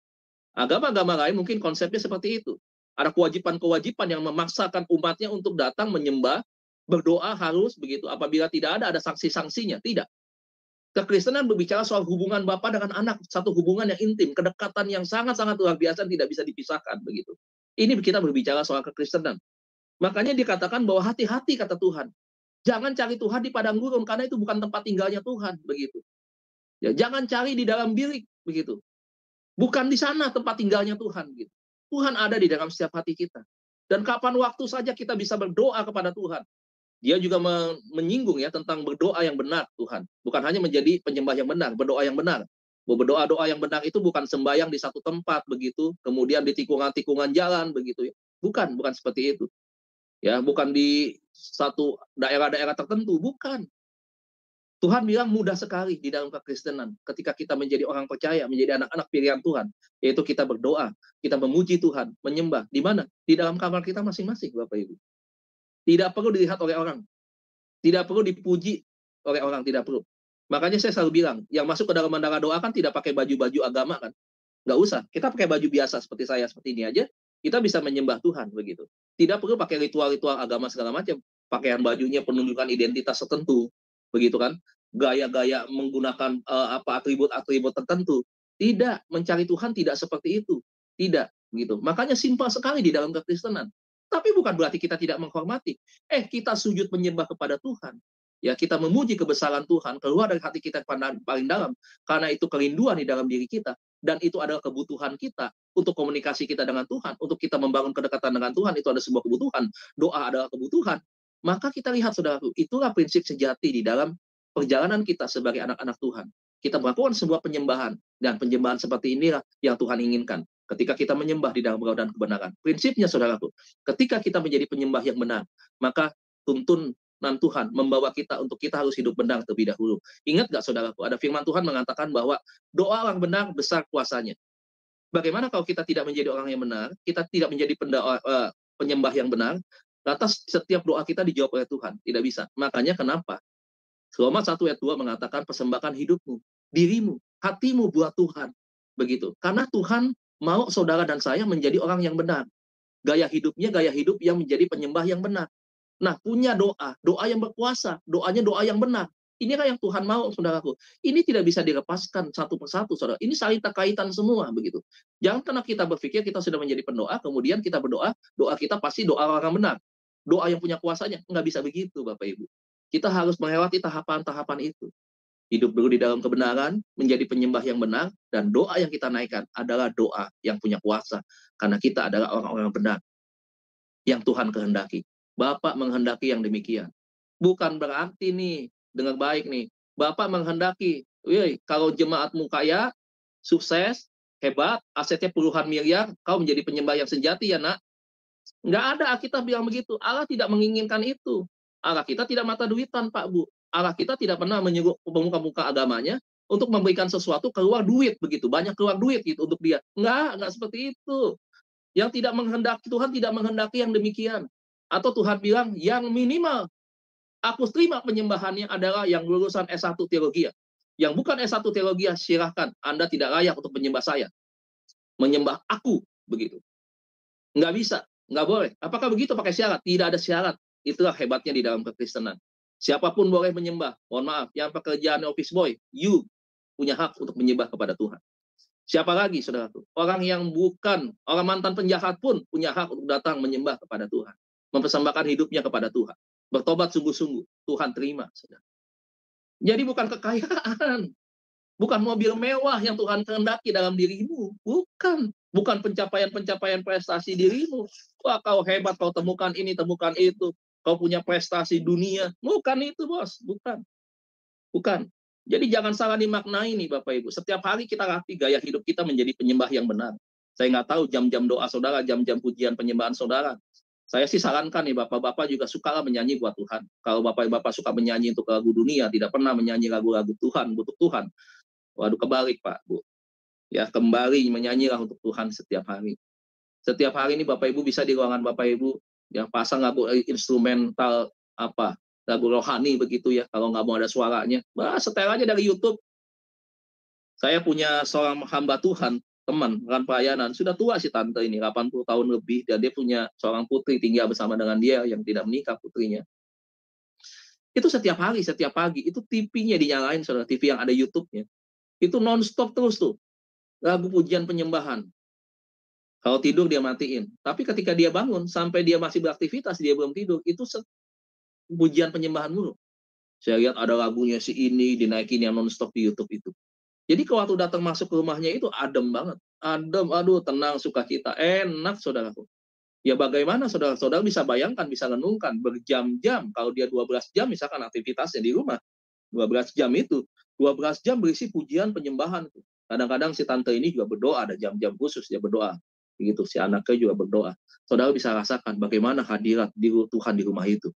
Agama-agama lain mungkin konsepnya seperti itu. Ada kewajiban-kewajiban yang memaksakan umatnya untuk datang menyembah, berdoa harus begitu. Apabila tidak ada sanksi-sanksinya. Tidak. Kekristenan berbicara soal hubungan Bapa dengan anak, satu hubungan yang intim, kedekatan yang sangat-sangat luar biasa, tidak bisa dipisahkan begitu. Ini kita berbicara soal kekristenan. Makanya dikatakan bahwa hati-hati kata Tuhan. Jangan cari Tuhan di padang gurun, karena itu bukan tempat tinggalnya Tuhan begitu. Ya, jangan cari di dalam bilik begitu. Bukan di sana tempat tinggalnya Tuhan gitu. Tuhan ada di dalam setiap hati kita. Dan kapan waktu saja kita bisa berdoa kepada Tuhan. Dia juga menyinggung ya tentang berdoa yang benar Tuhan. Bukan hanya menjadi penyembah yang benar, berdoa yang benar. Berdoa-doa yang benar itu bukan sembahyang di satu tempat begitu, kemudian di tikungan-tikungan jalan begitu ya. Bukan seperti itu. Ya, bukan di satu daerah-daerah tertentu, bukan. Tuhan bilang mudah sekali di dalam kekristenan ketika kita menjadi orang percaya, menjadi anak-anak pilihan Tuhan, yaitu kita berdoa, kita memuji Tuhan, menyembah. Di mana? Di dalam kamar kita masing-masing, Bapak Ibu. Tidak perlu dilihat oleh orang. Tidak perlu dipuji oleh orang, tidak perlu. Makanya saya selalu bilang, yang masuk ke dalam menara doa kan tidak pakai baju-baju agama kan. Nggak usah. Kita pakai baju biasa seperti saya, seperti ini aja, kita bisa menyembah Tuhan begitu. Tidak perlu pakai ritual-ritual agama segala macam. Pakaian bajunya penunjukan identitas tertentu, begitu kan? Gaya-gaya menggunakan atribut-atribut tertentu. Tidak, mencari Tuhan tidak seperti itu. Tidak, begitu. Makanya simpel sekali di dalam kekristenan. Tapi bukan berarti kita tidak menghormati. Kita sujud menyembah kepada Tuhan. Ya, kita memuji kebesaran Tuhan keluar dari hati kita paling dalam, karena itu kerinduan di dalam diri kita, dan itu adalah kebutuhan kita untuk komunikasi kita dengan Tuhan, untuk kita membangun kedekatan dengan Tuhan. Itu ada sebuah kebutuhan. Doa adalah kebutuhan. Maka kita lihat, saudaraku, itulah prinsip sejati di dalam perjalanan kita sebagai anak-anak Tuhan. Kita melakukan sebuah penyembahan, dan penyembahan seperti inilah yang Tuhan inginkan. Ketika kita menyembah di dalam roh dan kebenaran. Prinsipnya, saudaraku, ketika kita menjadi penyembah yang benar, maka tuntunan Tuhan membawa kita untuk kita harus hidup benar terlebih dahulu. Ingat gak, saudaraku, ada firman Tuhan mengatakan bahwa doa orang benar besar kuasanya. Bagaimana kalau kita tidak menjadi orang yang benar, kita tidak menjadi penyembah yang benar, lantas setiap doa kita dijawab oleh Tuhan? Tidak bisa. Makanya kenapa? Roma 1 ayat 2 mengatakan persembahkan hidupmu, dirimu, hatimu buat Tuhan. Begitu. Karena Tuhan mau saudara dan saya menjadi orang yang benar. Gaya hidupnya gaya hidup yang menjadi penyembah yang benar. Nah, punya doa yang berkuasa, doanya doa yang benar. Inilah yang Tuhan mau, saudaraku. Ini tidak bisa dilepaskan satu persatu, saudara. Ini saling terkaitan semua, begitu. Jangan karena kita berpikir kita sudah menjadi pendoa, kemudian kita berdoa, doa kita pasti doa orang benar. Doa yang punya kuasanya. Nggak bisa begitu, Bapak Ibu. Kita harus melewati tahapan-tahapan itu. Hidup dulu di dalam kebenaran, menjadi penyembah yang benar, dan doa yang kita naikkan adalah doa yang punya kuasa. Karena kita adalah orang-orang benar yang Tuhan kehendaki. Bapak menghendaki yang demikian. Bukan berarti nih, dengar baik nih, Bapak menghendaki, kalau jemaatmu kaya, sukses, hebat, asetnya puluhan miliar, kau menjadi penyembah yang sejati ya nak. Nggak ada Alkitab bilang begitu. Allah tidak menginginkan itu. Allah kita tidak mata duitan, Pak Bu. Allah kita tidak pernah menyuruh pemuka-pemuka agamanya untuk memberikan sesuatu keluar duit begitu, banyak keluar duit gitu untuk dia. Enggak seperti itu. Yang tidak menghendaki, Tuhan tidak menghendaki yang demikian. Atau Tuhan bilang yang minimal aku terima penyembahannya adalah yang lulusan S1 teologi. Yang bukan S1 teologi, silahkan. Anda tidak layak untuk menyembah saya. menyembah aku, begitu. Nggak bisa, nggak boleh. Apakah begitu pakai syarat? Tidak ada syarat. Itulah hebatnya di dalam kekristenan. Siapapun boleh menyembah. Mohon maaf, yang pekerjaan office boy, you punya hak untuk menyembah kepada Tuhan. Siapa lagi, saudaraku? Orang yang bukan, orang mantan penjahat pun punya hak untuk datang menyembah kepada Tuhan. Mempersembahkan hidupnya kepada Tuhan. Bertobat sungguh-sungguh. Tuhan terima, saudara. Jadi bukan kekayaan. Bukan mobil mewah yang Tuhan kehendaki dalam dirimu. Bukan. Bukan pencapaian-pencapaian prestasi dirimu. Wah, kau hebat, kau temukan ini, temukan itu. Kau punya prestasi dunia. Bukan itu, bos. Bukan. Bukan. Jadi jangan salah dimaknai nih Bapak Ibu. Setiap hari kita latih gaya hidup kita menjadi penyembah yang benar. Saya nggak tahu jam-jam doa saudara, jam-jam pujian penyembahan saudara. Saya sih sarankan nih Bapak-Bapak juga sukalah menyanyi buat Tuhan. Kalau Bapak-Bapak suka menyanyi untuk lagu dunia, tidak pernah menyanyi lagu-lagu Tuhan, untuk Tuhan. Waduh, kebalik Pak, Bu. Ya, kembali menyanyilah untuk Tuhan setiap hari. Setiap hari ini Bapak Ibu bisa di ruangan Bapak Ibu yang pasang lagu instrumental apa, lagu rohani begitu ya, kalau nggak mau ada suaranya, setel aja dari YouTube. Saya punya seorang hamba Tuhan, teman, rekan pelayanan, sudah tua si tante ini, 80 tahun lebih, dan dia punya seorang putri tinggal bersama dengan dia yang tidak menikah putrinya. Itu setiap hari, setiap pagi, itu TV-nya dinyalain, saudara, TV yang ada YouTube-nya. Itu non-stop terus tuh, lagu pujian penyembahan. Kalau tidur dia matiin. Tapi ketika dia bangun, sampai dia masih beraktivitas, dia belum tidur, itu pujian penyembahan mulu. Saya lihat ada lagunya si ini, dinaikin yang non-stop di YouTube itu. Jadi kalau waktu datang masuk ke rumahnya itu adem banget. Adem, aduh tenang, sukacita, enak saudaraku. Ya bagaimana saudara-saudara bisa bayangkan, bisa renungkan, berjam-jam, kalau dia 12 jam misalkan aktivitasnya di rumah, 12 jam itu, 12 jam berisi pujian penyembahan. Kadang-kadang si tante ini juga berdoa, ada jam-jam khusus dia berdoa. Begitu, si anaknya juga berdoa. Saudara bisa rasakan bagaimana hadirat di Tuhan di rumah itu.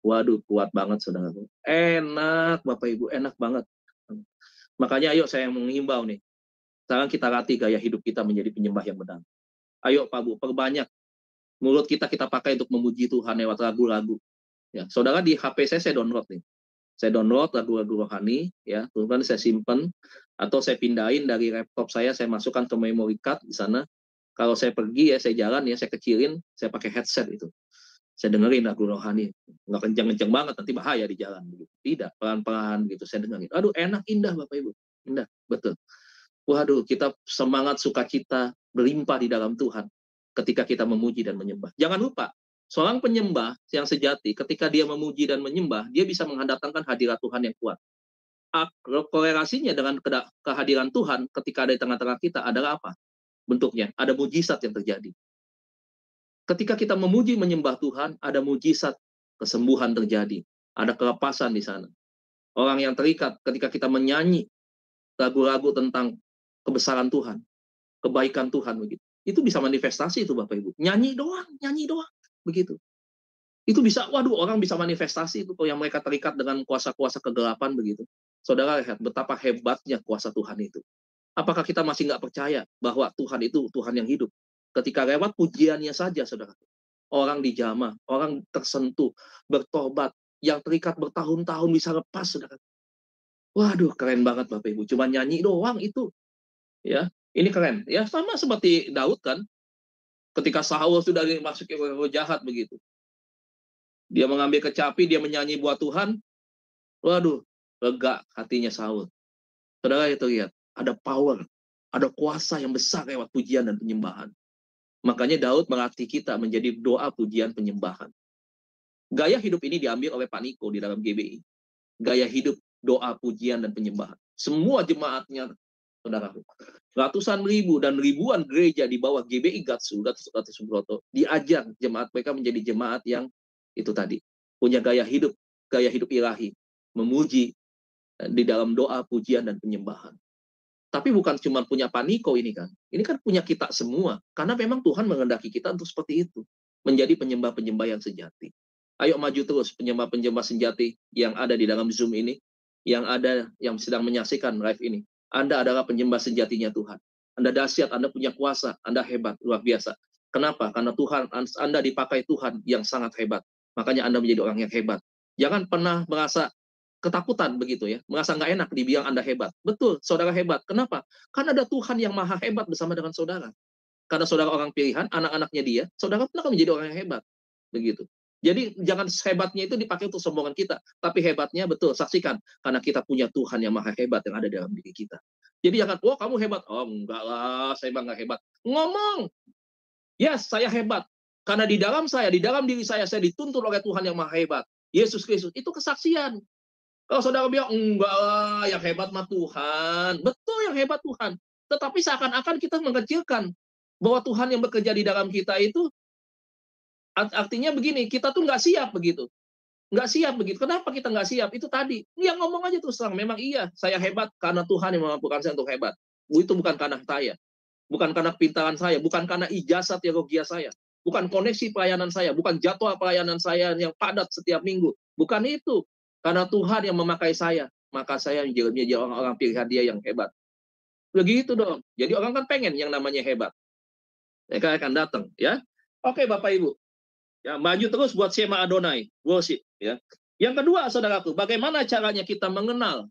Waduh, kuat banget saudara. Enak Bapak Ibu, enak banget. Makanya ayo saya menghimbau nih. Sekarang kita latih gaya hidup kita menjadi penyembah yang benar. Ayo Pak Bu, perbanyak. Mulut kita pakai untuk memuji Tuhan lewat lagu-lagu. Ya, saudara di HP saya download nih. Saya download lagu-lagu rohani, ya, kemudian saya simpen atau saya pindahin dari laptop saya masukkan ke memory card di sana. Kalau saya pergi ya, saya jalan ya, saya kecilin, saya pakai headset itu. Saya dengerin lagu rohani. Nggak kenceng-kenceng banget, nanti bahaya di jalan. Tidak, pelan-pelan gitu saya dengerin. Aduh, enak, indah Bapak Ibu. Indah, betul. Waduh, kita semangat sukacita berlimpah di dalam Tuhan ketika kita memuji dan menyembah. Jangan lupa, seorang penyembah yang sejati, ketika dia memuji dan menyembah, dia bisa mendatangkan hadirat Tuhan yang kuat. Korelasinya dengan kehadiran Tuhan ketika ada di tengah-tengah kita adalah apa? Bentuknya, ada mujizat yang terjadi. Ketika kita memuji menyembah Tuhan, ada mujizat, kesembuhan terjadi. Ada kelepasan di sana. Orang yang terikat ketika kita menyanyi lagu-lagu tentang kebesaran Tuhan, kebaikan Tuhan begitu. Itu bisa manifestasi itu Bapak Ibu. Nyanyi doang, begitu. Itu bisa, waduh, orang bisa manifestasi itu yang mereka terikat dengan kuasa-kuasa kegelapan begitu. Saudara lihat betapa hebatnya kuasa Tuhan itu. Apakah kita masih nggak percaya bahwa Tuhan itu Tuhan yang hidup? Ketika lewat pujiannya saja, saudara. Orang dijamah, orang tersentuh, bertobat, yang terikat bertahun-tahun bisa lepas, saudara. Waduh, keren banget Bapak Ibu. Cuma nyanyi doang itu. Ya, ini keren. Ya, sama seperti Daud kan. Ketika Saul sudah dimasuki roh jahat begitu. Dia mengambil kecapi, dia menyanyi buat Tuhan. Waduh, lega hatinya Saul. Saudara itu lihat, ada power, ada kuasa yang besar lewat pujian dan penyembahan. Makanya Daud melatih kita menjadi doa pujian penyembahan. Gaya hidup ini diambil oleh Pak Niko di dalam GBI. Gaya hidup doa pujian dan penyembahan. Semua jemaatnya, saudara, ratusan ribu dan ribuan gereja di bawah GBI Gatsu, Gatot Subroto, diajar jemaat mereka menjadi jemaat yang itu tadi, punya gaya hidup ilahi, memuji di dalam doa, pujian, dan penyembahan. Tapi bukan cuma punya Pak Niko ini kan punya kita semua, karena memang Tuhan menghendaki kita untuk seperti itu, menjadi penyembah-penyembah yang sejati. Ayo maju terus penyembah-penyembah sejati yang ada di dalam Zoom ini, yang sedang menyaksikan live ini. Anda adalah penyembah sejatinya Tuhan. Anda dahsyat, Anda punya kuasa, Anda hebat, luar biasa. Kenapa? Karena Tuhan, Anda dipakai Tuhan yang sangat hebat. Makanya Anda menjadi orang yang hebat. Jangan pernah merasa ketakutan begitu ya, merasa nggak enak dibilang Anda hebat. Betul, saudara hebat. Kenapa? Karena ada Tuhan yang maha hebat bersama dengan saudara. Karena saudara orang pilihan, anak-anaknya dia, saudara pun akan menjadi orang yang hebat. Begitu. Jadi jangan hebatnya itu dipakai untuk sombongan kita, tapi hebatnya betul, saksikan. Karena kita punya Tuhan yang maha hebat yang ada dalam diri kita. Jadi jangan, oh kamu hebat. Oh enggak lah, saya bang nggak hebat. Ngomong, yes saya hebat. Karena di dalam diri saya dituntun oleh Tuhan yang maha hebat. Yesus Kristus, itu kesaksian. Kalau saudara bilang, enggak lah, yang hebat mah Tuhan. Betul, yang hebat Tuhan. Tetapi seakan-akan kita mengecilkan bahwa Tuhan yang bekerja di dalam kita itu, artinya begini, kita tuh nggak siap begitu. Nggak siap begitu. Kenapa kita nggak siap? Itu tadi. Yang ngomong aja terus terang, memang iya, saya hebat karena Tuhan yang memampukan saya untuk hebat. Itu bukan karena saya. Bukan karena pintaran saya. Bukan karena ijazah teologi saya. Bukan koneksi pelayanan saya. Bukan jadwal pelayanan saya yang padat setiap minggu. Bukan itu. Karena Tuhan yang memakai saya, maka saya menjadi orang-orang pilihan dia yang hebat. Begitu dong. Jadi orang kan pengen yang namanya hebat. Mereka akan datang, ya. Oke, Bapak Ibu. Ya, maju terus buat Shema Adonai, worship, ya. Yang kedua, saudaraku, bagaimana caranya kita mengenal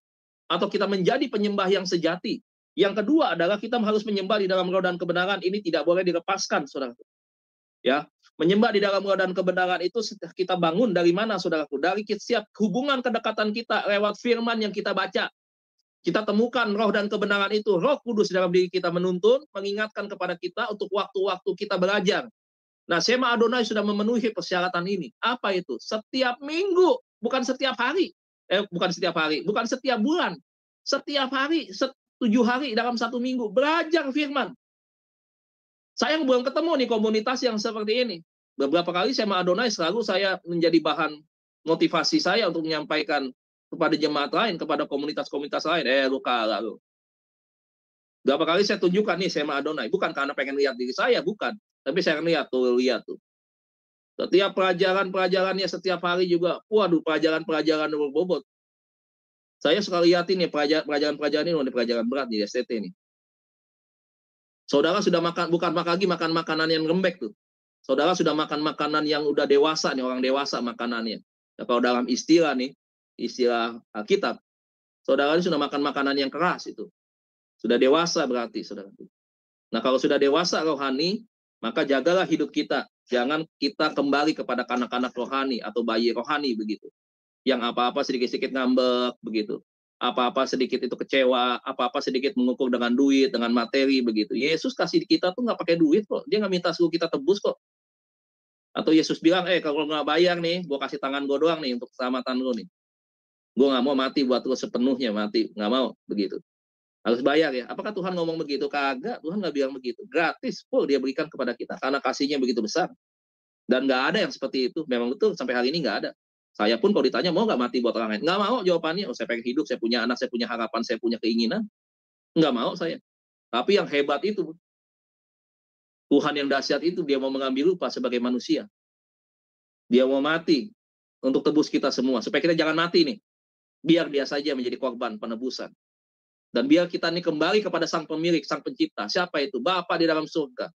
atau kita menjadi penyembah yang sejati? Yang kedua adalah kita harus menyembah di dalam roh dan kebenaran. Ini tidak boleh dilepaskan, saudaraku. Ya, menyembah di dalam roh dan kebenaran itu kita bangun dari mana, saudaraku? Dari setiap hubungan kedekatan kita lewat firman yang kita baca. Kita temukan roh dan kebenaran itu. Roh Kudus dalam diri kita menuntun, mengingatkan kepada kita untuk waktu-waktu kita belajar. Nah, Shema Adonai sudah memenuhi persyaratan ini. Apa itu? Setiap minggu, bukan setiap hari. Bukan setiap bulan. Setiap hari, 7 hari dalam 1 minggu. Belajar firman. Saya belum ketemu nih komunitas yang seperti ini. Beberapa kali Shema Adonai selalu saya menjadi bahan motivasi saya untuk menyampaikan kepada jemaat lain, kepada komunitas-komunitas lain. Lu kalah lu. Berapa kali saya tunjukkan nih Shema Adonai. Bukan karena pengen lihat diri saya, bukan. Tapi saya lihat tuh. Setiap pelajarannya setiap hari juga. Waduh, pelajaran berbobot. Saya suka lihatin nih pelajaran ini, pelajaran berat di STT nih. Saudara sudah makan, bukan lagi makan makanan yang lembek tuh. Saudara sudah makan makanan yang udah dewasa nih, orang dewasa makanannya. Ya, kalau dalam istilah nih, istilah Alkitab, saudara sudah makan makanan yang keras itu. Sudah dewasa berarti, saudara. Nah, kalau sudah dewasa rohani, maka jagalah hidup kita. Jangan kita kembali kepada kanak-kanak rohani atau bayi rohani begitu. Yang apa-apa sedikit-sedikit ngambek begitu. Apa-apa sedikit itu kecewa, apa-apa sedikit mengukur dengan duit, dengan materi begitu. Yesus kasih kita tuh nggak pakai duit kok. Dia nggak minta suruh kita tebus kok. Atau Yesus bilang, kalau nggak bayar nih, gue kasih tangan gue doang nih untuk keselamatan lo nih. Gue nggak mau mati buat lo sepenuhnya, mati. Nggak mau begitu. Harus bayar ya. Apakah Tuhan ngomong begitu? Kagak, Tuhan nggak bilang begitu. Gratis, full dia berikan kepada kita. Karena kasihnya begitu besar. Dan nggak ada yang seperti itu. Memang betul, sampai hari ini nggak ada. Saya pun kalau ditanya, mau nggak mati buat orang lain? Nggak mau jawabannya. Saya pengen hidup, saya punya anak, saya punya harapan, saya punya keinginan. Nggak mau saya. Tapi yang hebat itu, Tuhan yang dahsyat itu, dia mau mengambil rupa sebagai manusia. Dia mau mati untuk tebus kita semua. Supaya kita jangan mati nih. Biar dia saja menjadi korban penebusan. Dan biar kita ini kembali kepada sang pemilik, sang pencipta. Siapa itu? Bapa di dalam surga.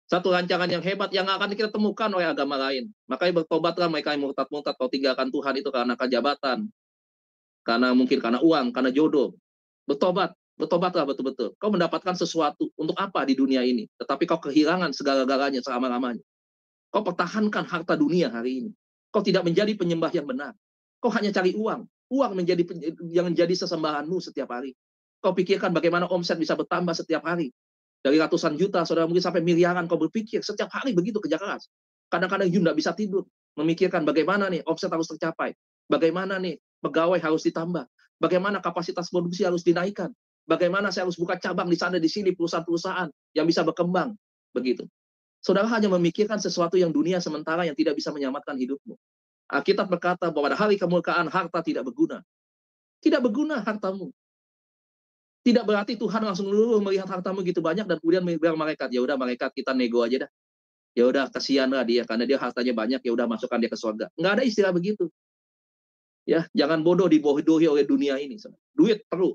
Satu rancangan yang hebat yang akan kita temukan oleh agama lain. Makanya bertobatlah mereka yang murtad-murtad. Kau tinggalkan Tuhan itu karena kejabatan. Mungkin karena uang, karena jodoh. Bertobatlah betul-betul. Kau mendapatkan sesuatu untuk apa di dunia ini. Tetapi kau kehilangan segala-galanya selama-lamanya. Kau pertahankan harta dunia hari ini. Kau tidak menjadi penyembah yang benar. Kau hanya cari uang. Uang yang menjadi sesembahanmu setiap hari. Kau pikirkan bagaimana omset bisa bertambah setiap hari. Dari ratusan juta, saudara mungkin sampai miliaran kau berpikir. Setiap hari begitu kerja keras. Kadang-kadang you tidak bisa tidur. Memikirkan bagaimana nih omset harus tercapai. Bagaimana nih pegawai harus ditambah. Bagaimana kapasitas produksi harus dinaikkan. Bagaimana saya harus buka cabang di sana, di sini, perusahaan-perusahaan yang bisa berkembang. Begitu. Saudara hanya memikirkan sesuatu yang dunia sementara yang tidak bisa menyelamatkan hidupmu. Alkitab berkata bahwa pada hari kemurkaan harta tidak berguna. Tidak berguna hartamu. Tidak berarti Tuhan langsung melihat hartamu gitu banyak dan kemudian bilang malaikat, ya udah malaikat kita nego aja dah. Ya udah kasihanlah dia karena dia hartanya banyak, ya udah masukkan dia ke surga. Enggak ada istilah begitu. Ya, jangan bodoh dibodohi oleh dunia ini. Duit perlu.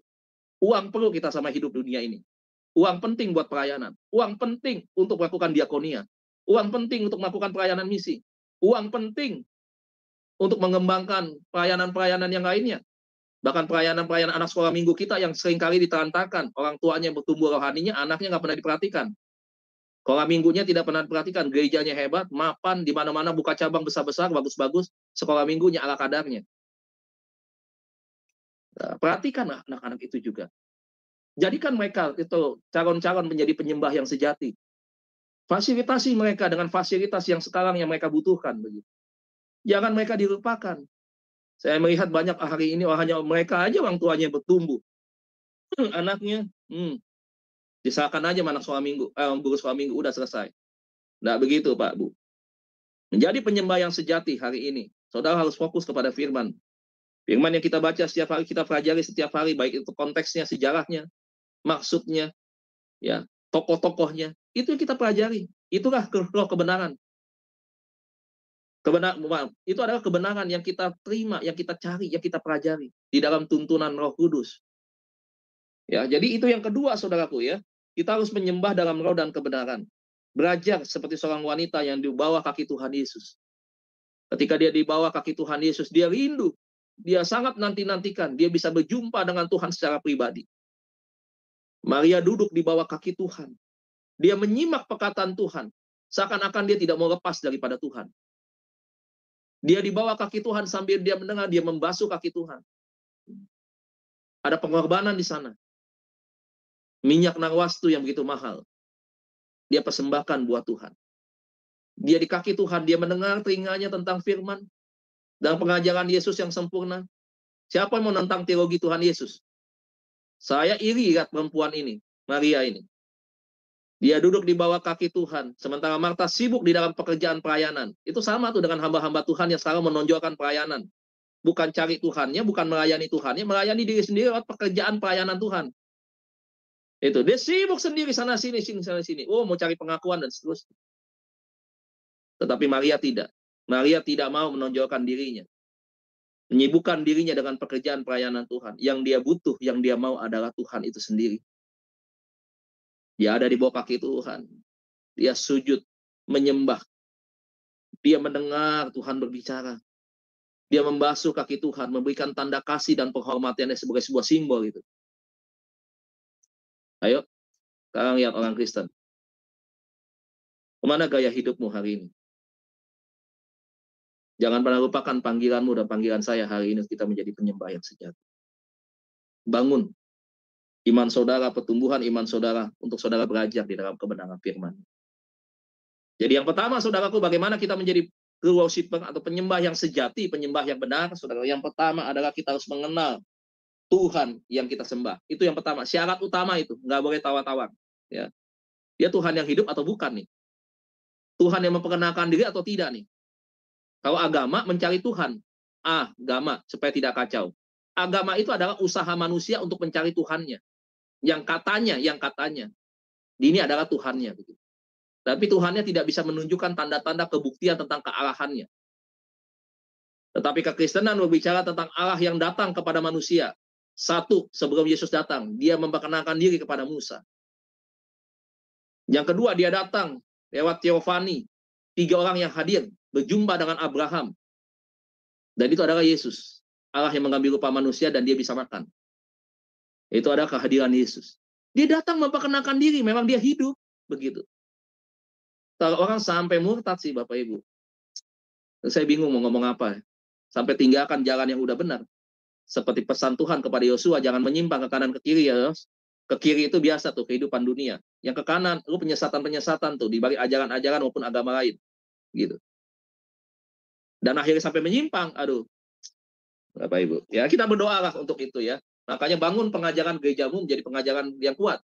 Uang perlu kita sama hidup dunia ini. Uang penting buat pelayanan. Uang penting untuk melakukan diakonia. Uang penting untuk melakukan pelayanan misi. Uang penting untuk mengembangkan pelayanan-pelayanan yang lainnya. Bahkan pelayanan-pelayanan anak sekolah minggu kita yang seringkali ditelantarkan. Orang tuanya bertumbuh rohaninya, anaknya nggak pernah diperhatikan. Sekolah minggunya tidak pernah diperhatikan. Gerejanya hebat, mapan, di mana-mana buka cabang besar-besar, bagus-bagus. Sekolah minggunya ala kadarnya. Nah, perhatikan anak-anak itu juga. Jadikan mereka itu calon-calon menjadi penyembah yang sejati. Fasilitasi mereka dengan fasilitas yang sekarang yang mereka butuhkan. Begitu. Jangan mereka dilupakan. Saya melihat banyak hari ini hanya mereka aja orang tuanya bertumbuh. Anaknya, diserahkan aja anak sekolah minggu, guru sekolah minggu, udah selesai. Nggak begitu Pak Bu. Menjadi penyembah yang sejati hari ini, saudara harus fokus kepada firman. Firman yang kita baca setiap hari, kita pelajari setiap hari, baik itu konteksnya, sejarahnya, maksudnya, ya, tokoh-tokohnya, itu yang kita pelajari. Itulah roh kebenaran. Itu adalah kebenaran yang kita terima, yang kita cari, yang kita pelajari di dalam tuntunan Roh Kudus. Ya, jadi itu yang kedua, saudaraku ya. Kita harus menyembah dalam roh dan kebenaran. Belajar seperti seorang wanita yang di bawah kaki Tuhan Yesus. Ketika dia di bawah kaki Tuhan Yesus, dia rindu. Dia sangat nanti-nantikan. Dia bisa berjumpa dengan Tuhan secara pribadi. Maria duduk di bawah kaki Tuhan. Dia menyimak perkataan Tuhan. Seakan-akan dia tidak mau lepas daripada Tuhan. Dia di bawah kaki Tuhan sambil dia mendengar, dia membasuh kaki Tuhan. Ada pengorbanan di sana. Minyak narwastu yang begitu mahal. Dia persembahkan buat Tuhan. Dia di kaki Tuhan, dia mendengar telinganya tentang firman dan pengajaran Yesus yang sempurna. Siapa yang mau nentang teologi Tuhan Yesus? Saya iri lihat perempuan ini, Maria ini. Dia duduk di bawah kaki Tuhan, sementara Marta sibuk di dalam pekerjaan pelayanan. Itu sama tuh dengan hamba-hamba Tuhan yang sekarang menonjolkan pelayanan. Bukan cari Tuhannya, bukan melayani Tuhannya, melayani diri sendiri lewat pekerjaan pelayanan Tuhan. Itu, dia sibuk sendiri sana-sini, sana-sini. Oh, mau cari pengakuan dan seterusnya. Tetapi Maria tidak. Maria tidak mau menonjolkan dirinya. Menyibukkan dirinya dengan pekerjaan pelayanan Tuhan. Yang dia butuh, yang dia mau adalah Tuhan itu sendiri. Dia ada di bawah kaki Tuhan. Dia sujud, menyembah. Dia mendengar Tuhan berbicara. Dia membasuh kaki Tuhan, memberikan tanda kasih dan penghormatannya sebagai sebuah simbol itu. Ayo, sekarang lihat orang Kristen. Kemana gaya hidupmu hari ini? Jangan pernah lupakan panggilanmu dan panggilan saya hari ini kita menjadi penyembah yang sejati. Bangun iman saudara, pertumbuhan iman saudara untuk saudara belajar di dalam kebenaran firman. Jadi yang pertama, saudaraku, bagaimana kita menjadi true worshiper atau penyembah yang sejati, penyembah yang benar, saudara. Yang pertama adalah kita harus mengenal Tuhan yang kita sembah. Itu yang pertama. Syarat utama itu, nggak boleh tawar-tawar. Ya. Dia Tuhan yang hidup atau bukan nih? Tuhan yang memperkenalkan diri atau tidak nih? Kalau agama mencari Tuhan, agama supaya tidak kacau. Agama itu adalah usaha manusia untuk mencari Tuhannya. Yang katanya, ini adalah Tuhannya. Tapi Tuhannya tidak bisa menunjukkan tanda-tanda kebuktian tentang kealahannya. Tetapi kekristenan berbicara tentang Allah yang datang kepada manusia. Satu, sebelum Yesus datang, dia memperkenalkan diri kepada Musa. Yang kedua, dia datang lewat Teofani. 3 orang yang hadir, berjumpa dengan Abraham. Dan itu adalah Yesus. Allah yang mengambil rupa manusia dan dia bisa makan. Itu adalah kehadiran Yesus. Dia datang memperkenalkan diri, memang dia hidup. Begitu. Kalau orang sampai murtad sih Bapak Ibu. Saya bingung mau ngomong apa. Sampai tinggalkan jalan yang udah benar. Seperti pesan Tuhan kepada Yosua, jangan menyimpang ke kanan ke kiri ya. Ke kiri itu biasa tuh kehidupan dunia. Yang ke kanan, lu penyesatan-penyesatan tuh. Di balik ajaran-ajaran maupun agama lain. Gitu. Dan akhirnya sampai menyimpang. Aduh. Bapak Ibu. Ya kita berdoalah untuk itu ya. Makanya bangun pengajaran gerejamu menjadi pengajaran yang kuat.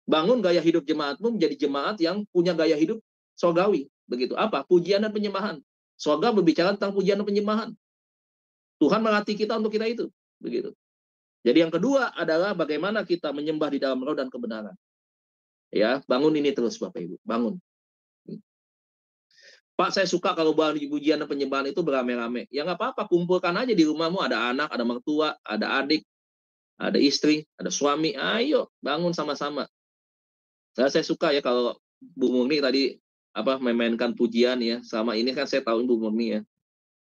Bangun gaya hidup jemaatmu menjadi jemaat yang punya gaya hidup surgawi. Begitu. Apa? Pujian dan penyembahan. Surga berbicara tentang pujian dan penyembahan. Tuhan melatih kita untuk kita itu. Begitu. Jadi yang kedua adalah bagaimana kita menyembah di dalam roh dan kebenaran. Ya, bangun ini terus Bapak Ibu. Bangun. Pak, saya suka kalau pujian dan penyembahan itu beramai-ramai. Ya nggak apa-apa, kumpulkan aja di rumahmu. Ada anak, ada mertua, ada adik, ada istri, ada suami. Ayo, bangun sama-sama. Saya suka ya kalau Bu Murni tadi memainkan pujian ya. Selama ini kan saya tahu Bu Murni ya.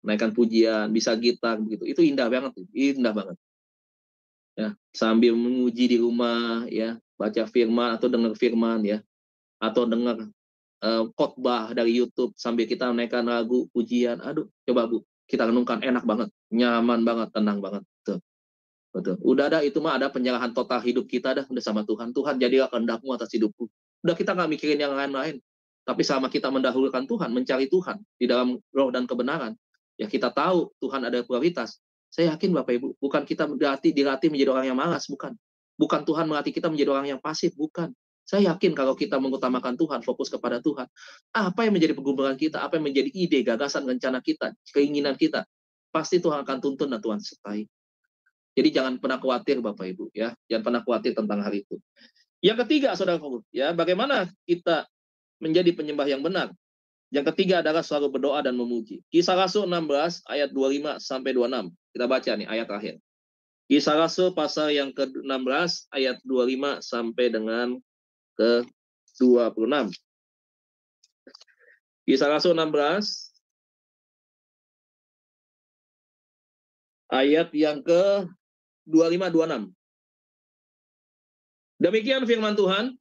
Menaikkan pujian, bisa gitar begitu. Itu indah banget, indah banget. ya, sambil menguji di rumah, ya, baca firman atau dengar firman, ya, atau dengar khotbah dari YouTube sambil kita menaikkan lagu pujian. Aduh, coba Bu, kita renungkan, enak banget, nyaman banget, tenang banget. Tuh, betul. Udah ada itu mah, ada penyerahan total hidup kita dah udah sama Tuhan. Tuhan, jadilah kehendak-Mu atas hidupku. Udah, kita nggak mikirin yang lain-lain. Tapi selama kita mendahulukan Tuhan, mencari Tuhan di dalam roh dan kebenaran, ya kita tahu Tuhan ada prioritas. Saya yakin Bapak Ibu, bukan kita dilatih menjadi orang yang malas, bukan. Bukan Tuhan melatih kita menjadi orang yang pasif, bukan. Saya yakin kalau kita mengutamakan Tuhan, fokus kepada Tuhan, apa yang menjadi pergumulan kita, apa yang menjadi ide, gagasan, rencana kita, keinginan kita, pasti Tuhan akan tuntun dan Tuhan sertai. Jadi jangan pernah khawatir Bapak Ibu, ya. Jangan pernah khawatir tentang hal itu. Yang ketiga, saudaraku, ya, bagaimana kita menjadi penyembah yang benar? Yang ketiga adalah selalu berdoa dan memuji. Kisah Rasul 16 ayat 25 sampai 26. Kita baca nih ayat terakhir. Kisah Rasul pasal yang ke-16 ayat 25 sampai dengan ke-26. Kisah Rasul 16 ayat yang ke-25-26. Demikian firman Tuhan.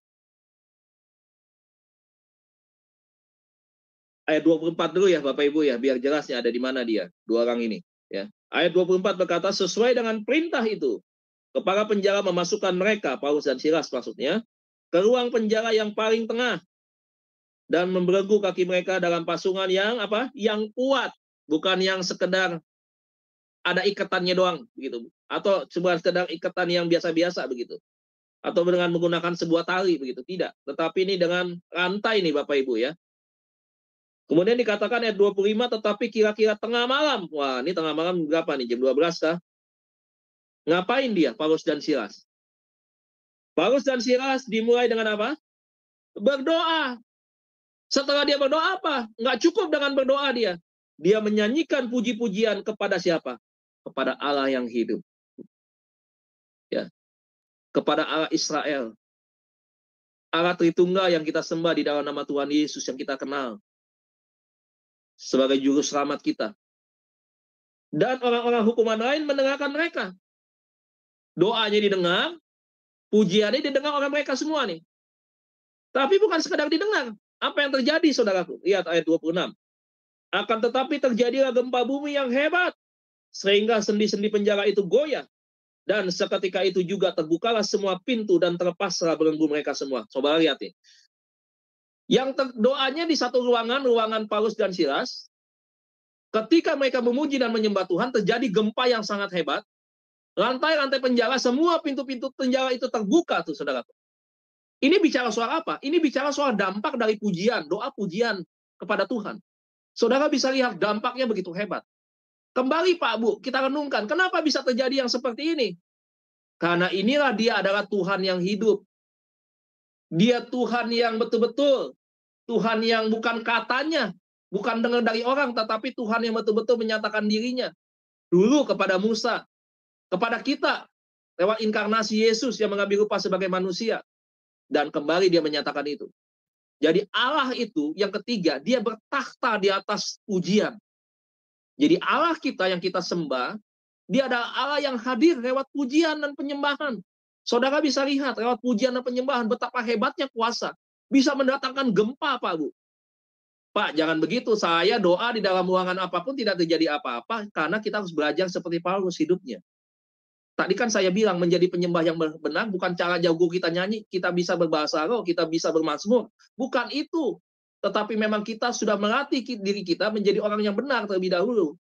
Ayat 24 dulu ya Bapak Ibu ya, biar jelasnya ada di mana dia, dua orang ini. Ya. Ayat 24 berkata, sesuai dengan perintah itu, kepala penjara memasukkan mereka, Paulus dan Silas maksudnya, ke ruang penjara yang paling tengah, dan membelenggu kaki mereka dalam pasungan yang apa? Yang kuat, bukan yang sekedar ada ikatannya doang, begitu. Atau sekedar ikatan yang biasa-biasa begitu. Atau dengan menggunakan sebuah tali begitu, tidak. Tetapi ini dengan rantai nih Bapak Ibu ya. Kemudian dikatakan ayat 25, tetapi kira-kira tengah malam. Wah, ini tengah malam berapa nih? Jam 12 kah? Ngapain dia, Paulus dan Silas? Paulus dan Silas dimulai dengan apa? Berdoa. Setelah dia berdoa apa? Nggak cukup dengan berdoa dia. Dia menyanyikan puji-pujian kepada siapa? Kepada Allah yang hidup. Ya. Kepada Allah Israel. Allah Tritunggal yang kita sembah di dalam nama Tuhan Yesus yang kita kenal. Sebagai juru selamat kita. Dan orang-orang hukuman lain mendengarkan mereka. Doanya didengar, pujiannya didengar oleh mereka semua nih. Tapi bukan sekedar didengar. Apa yang terjadi, saudaraku? Lihat ayat 26. Akan tetapi terjadilah gempa bumi yang hebat, sehingga sendi-sendi penjara itu goyah. Dan seketika itu juga terbukalah semua pintu dan terlepaslah belenggu mereka semua. Coba lihat nih. Yang doanya di satu ruangan Paulus dan Silas. Ketika mereka memuji dan menyembah Tuhan, terjadi gempa yang sangat hebat. Lantai-lantai penjara, semua pintu-pintu penjara itu terbuka tuh, saudara. Ini bicara soal apa? Ini bicara soal dampak dari pujian, doa pujian kepada Tuhan. Saudara bisa lihat dampaknya begitu hebat. Kembali Pak Bu, kita renungkan, kenapa bisa terjadi yang seperti ini? Karena inilah dia adalah Tuhan yang hidup. Dia Tuhan yang betul-betul, Tuhan yang bukan katanya, bukan dengar dari orang, tetapi Tuhan yang betul-betul menyatakan dirinya. Dulu kepada Musa, kepada kita, lewat inkarnasi Yesus yang mengambil rupa sebagai manusia. Dan kembali dia menyatakan itu. Jadi Allah itu yang ketiga, dia bertakhta di atas pujian. Jadi Allah kita yang kita sembah, dia adalah Allah yang hadir lewat pujian dan penyembahan. Saudara bisa lihat lewat pujian dan penyembahan betapa hebatnya kuasa. Bisa mendatangkan gempa, Pak Bu. Pak, jangan begitu. Saya doa di dalam ruangan apapun tidak terjadi apa-apa karena kita harus belajar seperti Paulus hidupnya. Tadi kan saya bilang menjadi penyembah yang benar bukan cara jago kita nyanyi, kita bisa berbahasa roh, kita bisa bermazmur. Bukan itu. Tetapi memang kita sudah melatih diri kita menjadi orang yang benar terlebih dahulu.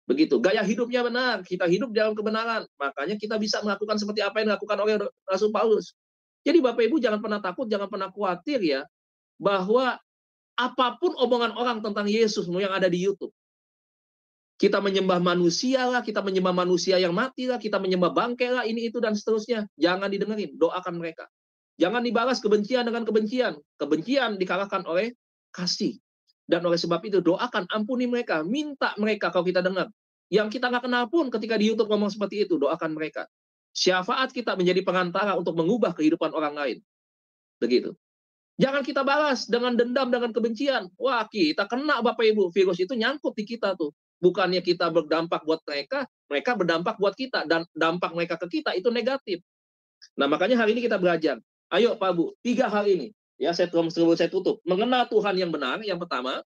Begitu, gaya hidupnya benar, kita hidup dalam kebenaran. Makanya kita bisa melakukan seperti apa yang dilakukan oleh Rasul Paulus. Jadi Bapak Ibu jangan pernah takut, jangan pernah khawatir ya, bahwa apapun omongan orang tentang Yesus yang ada di YouTube. Kita menyembah manusia lah, kita menyembah manusia yang mati lah, kita menyembah bangkai lah, ini itu dan seterusnya. Jangan didengerin, doakan mereka. Jangan dibalas kebencian dengan kebencian. Kebencian dikalahkan oleh kasih. Dan oleh sebab itu doakan, ampuni mereka, minta mereka kalau kita dengar. Yang kita nggak kenal pun ketika di YouTube ngomong seperti itu, doakan mereka. Syafaat kita menjadi pengantara untuk mengubah kehidupan orang lain. Begitu. Jangan kita balas dengan dendam, dengan kebencian. Wah, kita kena Bapak Ibu, virus itu nyangkut di kita tuh. Bukannya kita berdampak buat mereka, mereka berdampak buat kita, dan dampak mereka ke kita itu negatif. Nah, makanya hari ini kita belajar. Ayo Pak Bu, 3 hal ini. Ya, saya tutup. Mengenal Tuhan yang benar, yang pertama.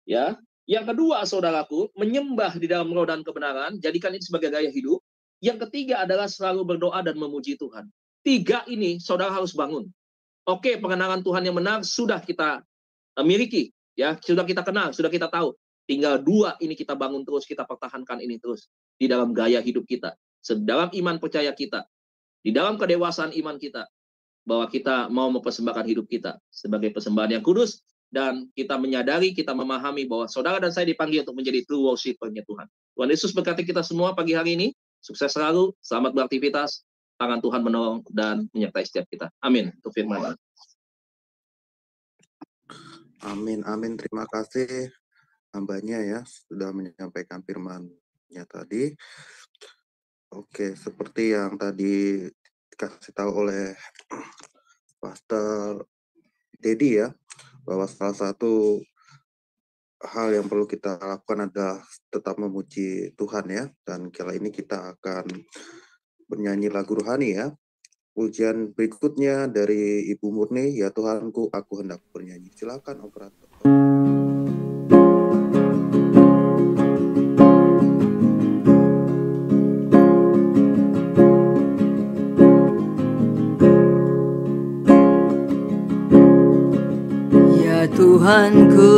Ya, yang kedua, saudaraku, menyembah di dalam roh dan kebenaran, jadikan ini sebagai gaya hidup. Yang ketiga adalah selalu berdoa dan memuji Tuhan. 3 ini, saudara harus bangun. Oke, pengenalan Tuhan yang benar sudah kita miliki, ya, sudah kita kenal, sudah kita tahu. Tinggal 2 ini kita bangun terus, kita pertahankan ini terus di dalam gaya hidup kita, dalam iman percaya kita, di dalam kedewasaan iman kita, bahwa kita mau mempersembahkan hidup kita sebagai persembahan yang kudus, dan kita menyadari, kita memahami bahwa saudara dan saya dipanggil untuk menjadi true worshiper-nya Tuhan. Tuhan Yesus berkati kita semua pagi hari ini. Sukses selalu, selamat beraktivitas, tangan Tuhan menolong dan menyertai setiap kita. Amin. Itu firman. Amin, amin. Terima kasih hambanya ya sudah menyampaikan firman-Nya tadi. Oke, seperti yang tadi dikasih tahu oleh Pastor Dedi ya, bahwa salah satu hal yang perlu kita lakukan adalah tetap memuji Tuhan ya. Dan kali ini kita akan bernyanyi lagu rohani ya. Pujian berikutnya dari Ibu Murni, ya Tuhanku, aku hendak bernyanyi. Silakan operator. Ya Tuhanku,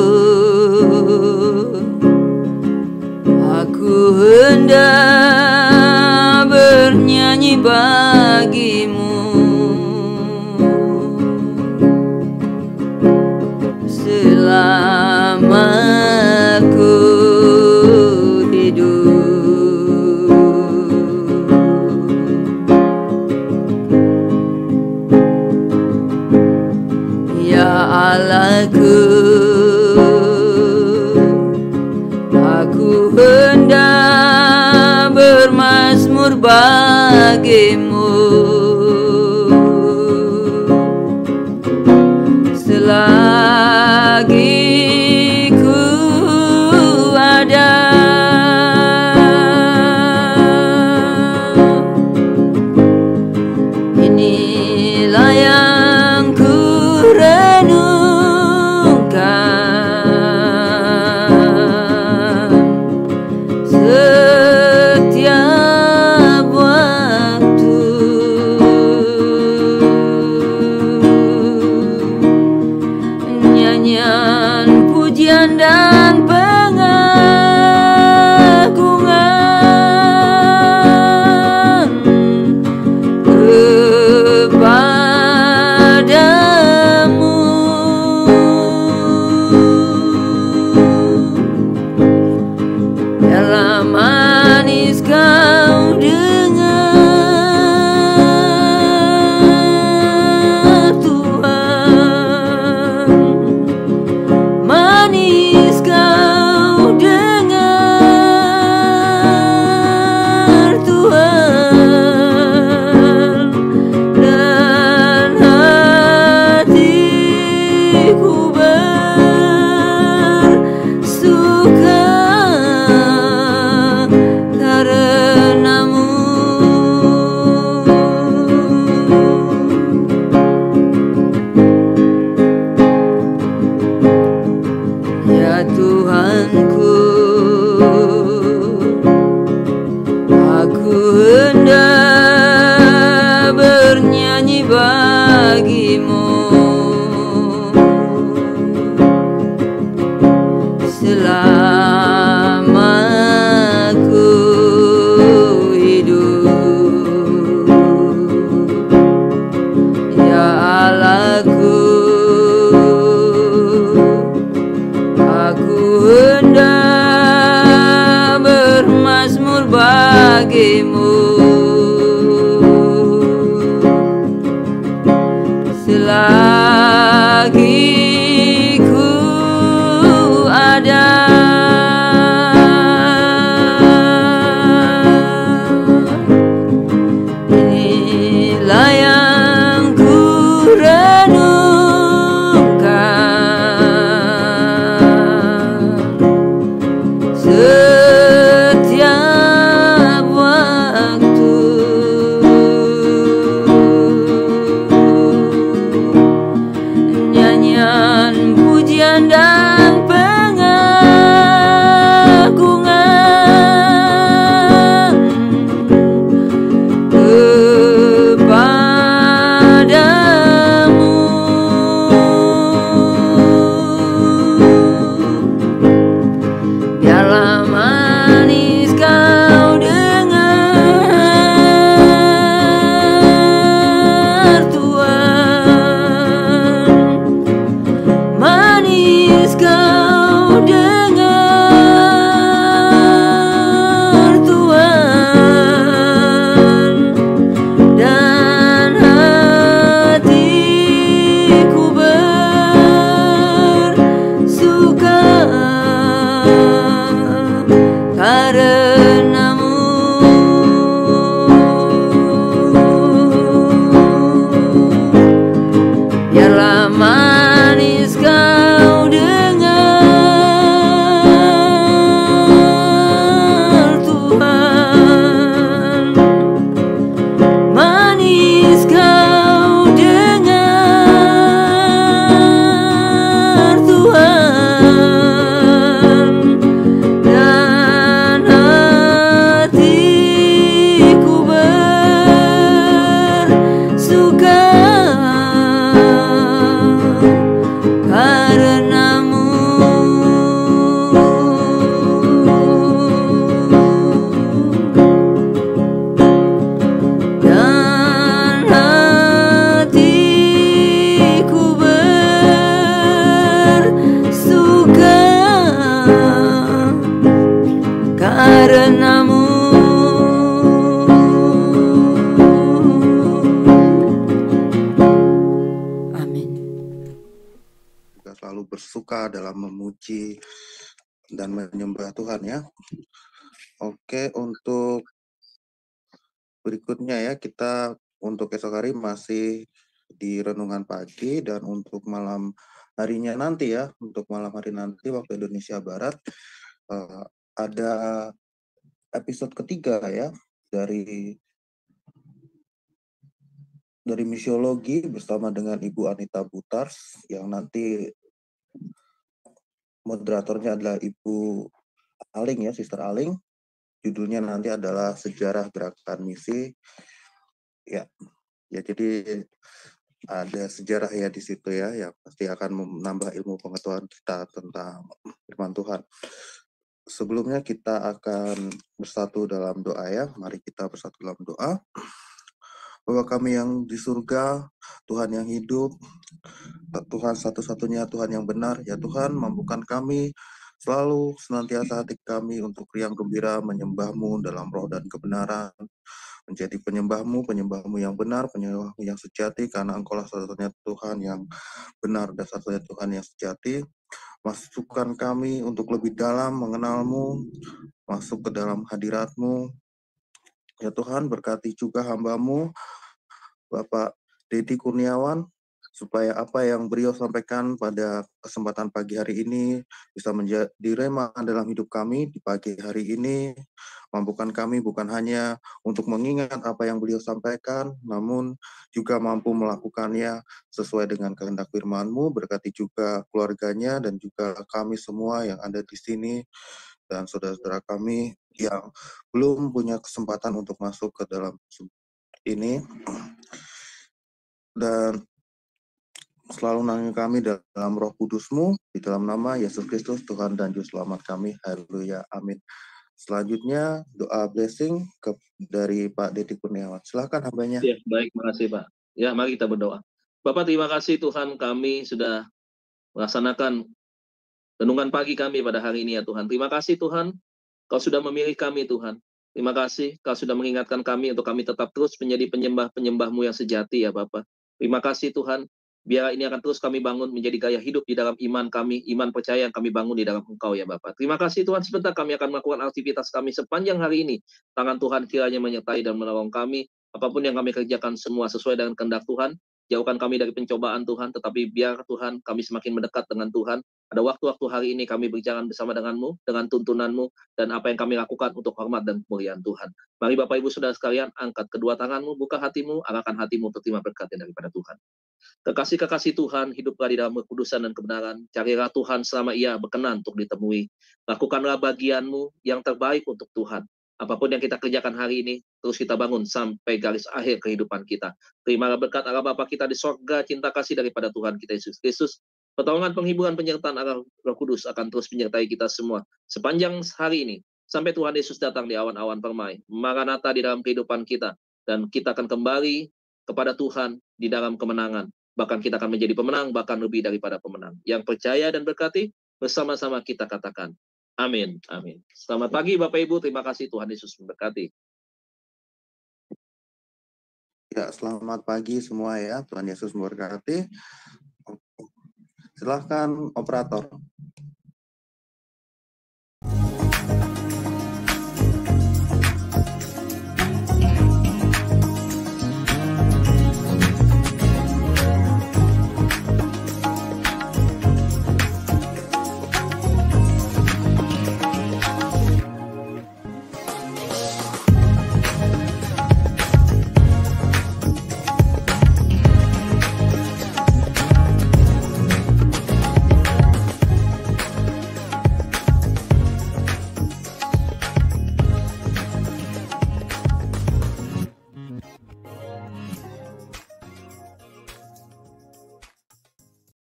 aku hendak bernyanyi bagimu selama aku hidup. Ya Allahku, aku hendak bermazmur bagimu selagi ku ada. Inilah yang ku renungkan setiap waktu. Nyanyian, pujian dan pengagungan kepadamu. Dalam manis kau dengar Tuhan, manis kau dengar Tuhan, dan hatiku bersuka karenamu. Ya Tuhanku, aku hendak bernyanyi bagimu selama aku hidup. Ya Allahku, aku hendak bermazmur bagimu selagi ku ada. Inilah yang ku renungkan karenamu. Biarlah manis kau dengar Tuhan, manis kau dengar Tuhan, dan hatiku bersuka karenamu. Dan hatiku bersuka karenamu. Amin. Kita selalu bersuka dalam memuji dan menyembah Tuhan ya. Oke, untuk berikutnya ya, kita untuk esok hari masih di renungan pagi, dan untuk malam harinya nanti ya, untuk malam hari nanti waktu Indonesia Barat ada episode ketiga ya dari misiologi bersama dengan Ibu Anita Butars, yang nanti moderatornya adalah Ibu Aling ya, Sister Aling. Judulnya nanti adalah Sejarah Gerakan Misi. Ya, jadi ada sejarah ya di situ ya, yang pasti akan menambah ilmu pengetahuan kita tentang firman Tuhan. Sebelumnya kita akan bersatu dalam doa ya. Mari kita bersatu dalam doa. Bapa kami yang di surga, Tuhan yang hidup, Tuhan satu-satunya Tuhan yang benar, ya Tuhan, mampukan kami selalu senantiasa hati kami untuk riang gembira menyembah-Mu dalam roh dan kebenaran, menjadi penyembah-Mu yang benar, penyembah-Mu yang sejati, karena Engkau-lah satu-satunya Tuhan yang benar dan satu-satunya Tuhan yang sejati. Masukkan kami untuk lebih dalam mengenal-Mu, masuk ke dalam hadirat-Mu. Ya Tuhan, berkati juga hamba-Mu, Bapak Dedi Kurniawan, supaya apa yang beliau sampaikan pada kesempatan pagi hari ini bisa menjadi rema dalam hidup kami di pagi hari ini. Mampukan kami bukan hanya untuk mengingat apa yang beliau sampaikan, namun juga mampu melakukannya sesuai dengan kehendak firman-Mu. Berkati juga keluarganya dan juga kami semua yang ada di sini, dan saudara-saudara kami yang belum punya kesempatan untuk masuk ke dalam ini, dan selalu nangis kami dalam Roh Kudus-Mu, di dalam nama Yesus Kristus Tuhan dan Juru Selamat kami. Haleluya, amin. Selanjutnya doa blessing dari Pak Dedi Kurniawan. Silakan hambanya. Ya, baik, makasih Pak. Ya, mari kita berdoa. Bapak, terima kasih Tuhan, kami sudah melaksanakan renungan pagi kami pada hari ini ya Tuhan. Terima kasih Tuhan, Kau sudah memilih kami Tuhan. Terima kasih, Kau sudah mengingatkan kami untuk kami tetap terus menjadi penyembah-penyembah-Mu yang sejati ya Bapak. Terima kasih Tuhan, biar ini akan terus kami bangun menjadi gaya hidup di dalam iman kami, iman percaya yang kami bangun di dalam Engkau ya Bapak. Terima kasih Tuhan, sebentar kami akan melakukan aktivitas kami sepanjang hari ini. Tangan Tuhan kiranya menyertai dan menolong kami. Apapun yang kami kerjakan semua sesuai dengan kehendak Tuhan. Jauhkan kami dari pencobaan Tuhan, tetapi biar Tuhan kami semakin mendekat dengan Tuhan. Ada waktu-waktu hari ini kami berjalan bersama dengan-Mu, dengan tuntunan-Mu, dan apa yang kami lakukan untuk hormat dan kemuliaan Tuhan. Mari Bapak Ibu Saudara sekalian, angkat kedua tangan-Mu, buka hatimu, arahkan hatimu untuk terima berkat daripada Tuhan. Kekasih-kekasih Tuhan, hiduplah di dalam kekudusan dan kebenaran. Carilah Tuhan selama Ia berkenan untuk ditemui. Lakukanlah bagian-Mu yang terbaik untuk Tuhan. Apapun yang kita kerjakan hari ini, terus kita bangun sampai garis akhir kehidupan kita. Terimalah berkat Allah Bapa kita di sorga, cinta kasih daripada Tuhan kita Yesus Kristus. Pertolongan, penghiburan, penyertaan Allah Roh Kudus akan terus menyertai kita semua sepanjang hari ini. Sampai Tuhan Yesus datang di awan-awan permai. Maranatha di dalam kehidupan kita. Dan kita akan kembali kepada Tuhan di dalam kemenangan. Bahkan kita akan menjadi pemenang, bahkan lebih daripada pemenang. Yang percaya dan berkati, bersama-sama kita katakan. Amin. Amin. Selamat pagi Bapak Ibu, terima kasih Tuhan Yesus memberkati. Ya, selamat pagi semua ya, Tuhan Yesus memberkati. Silahkan operator.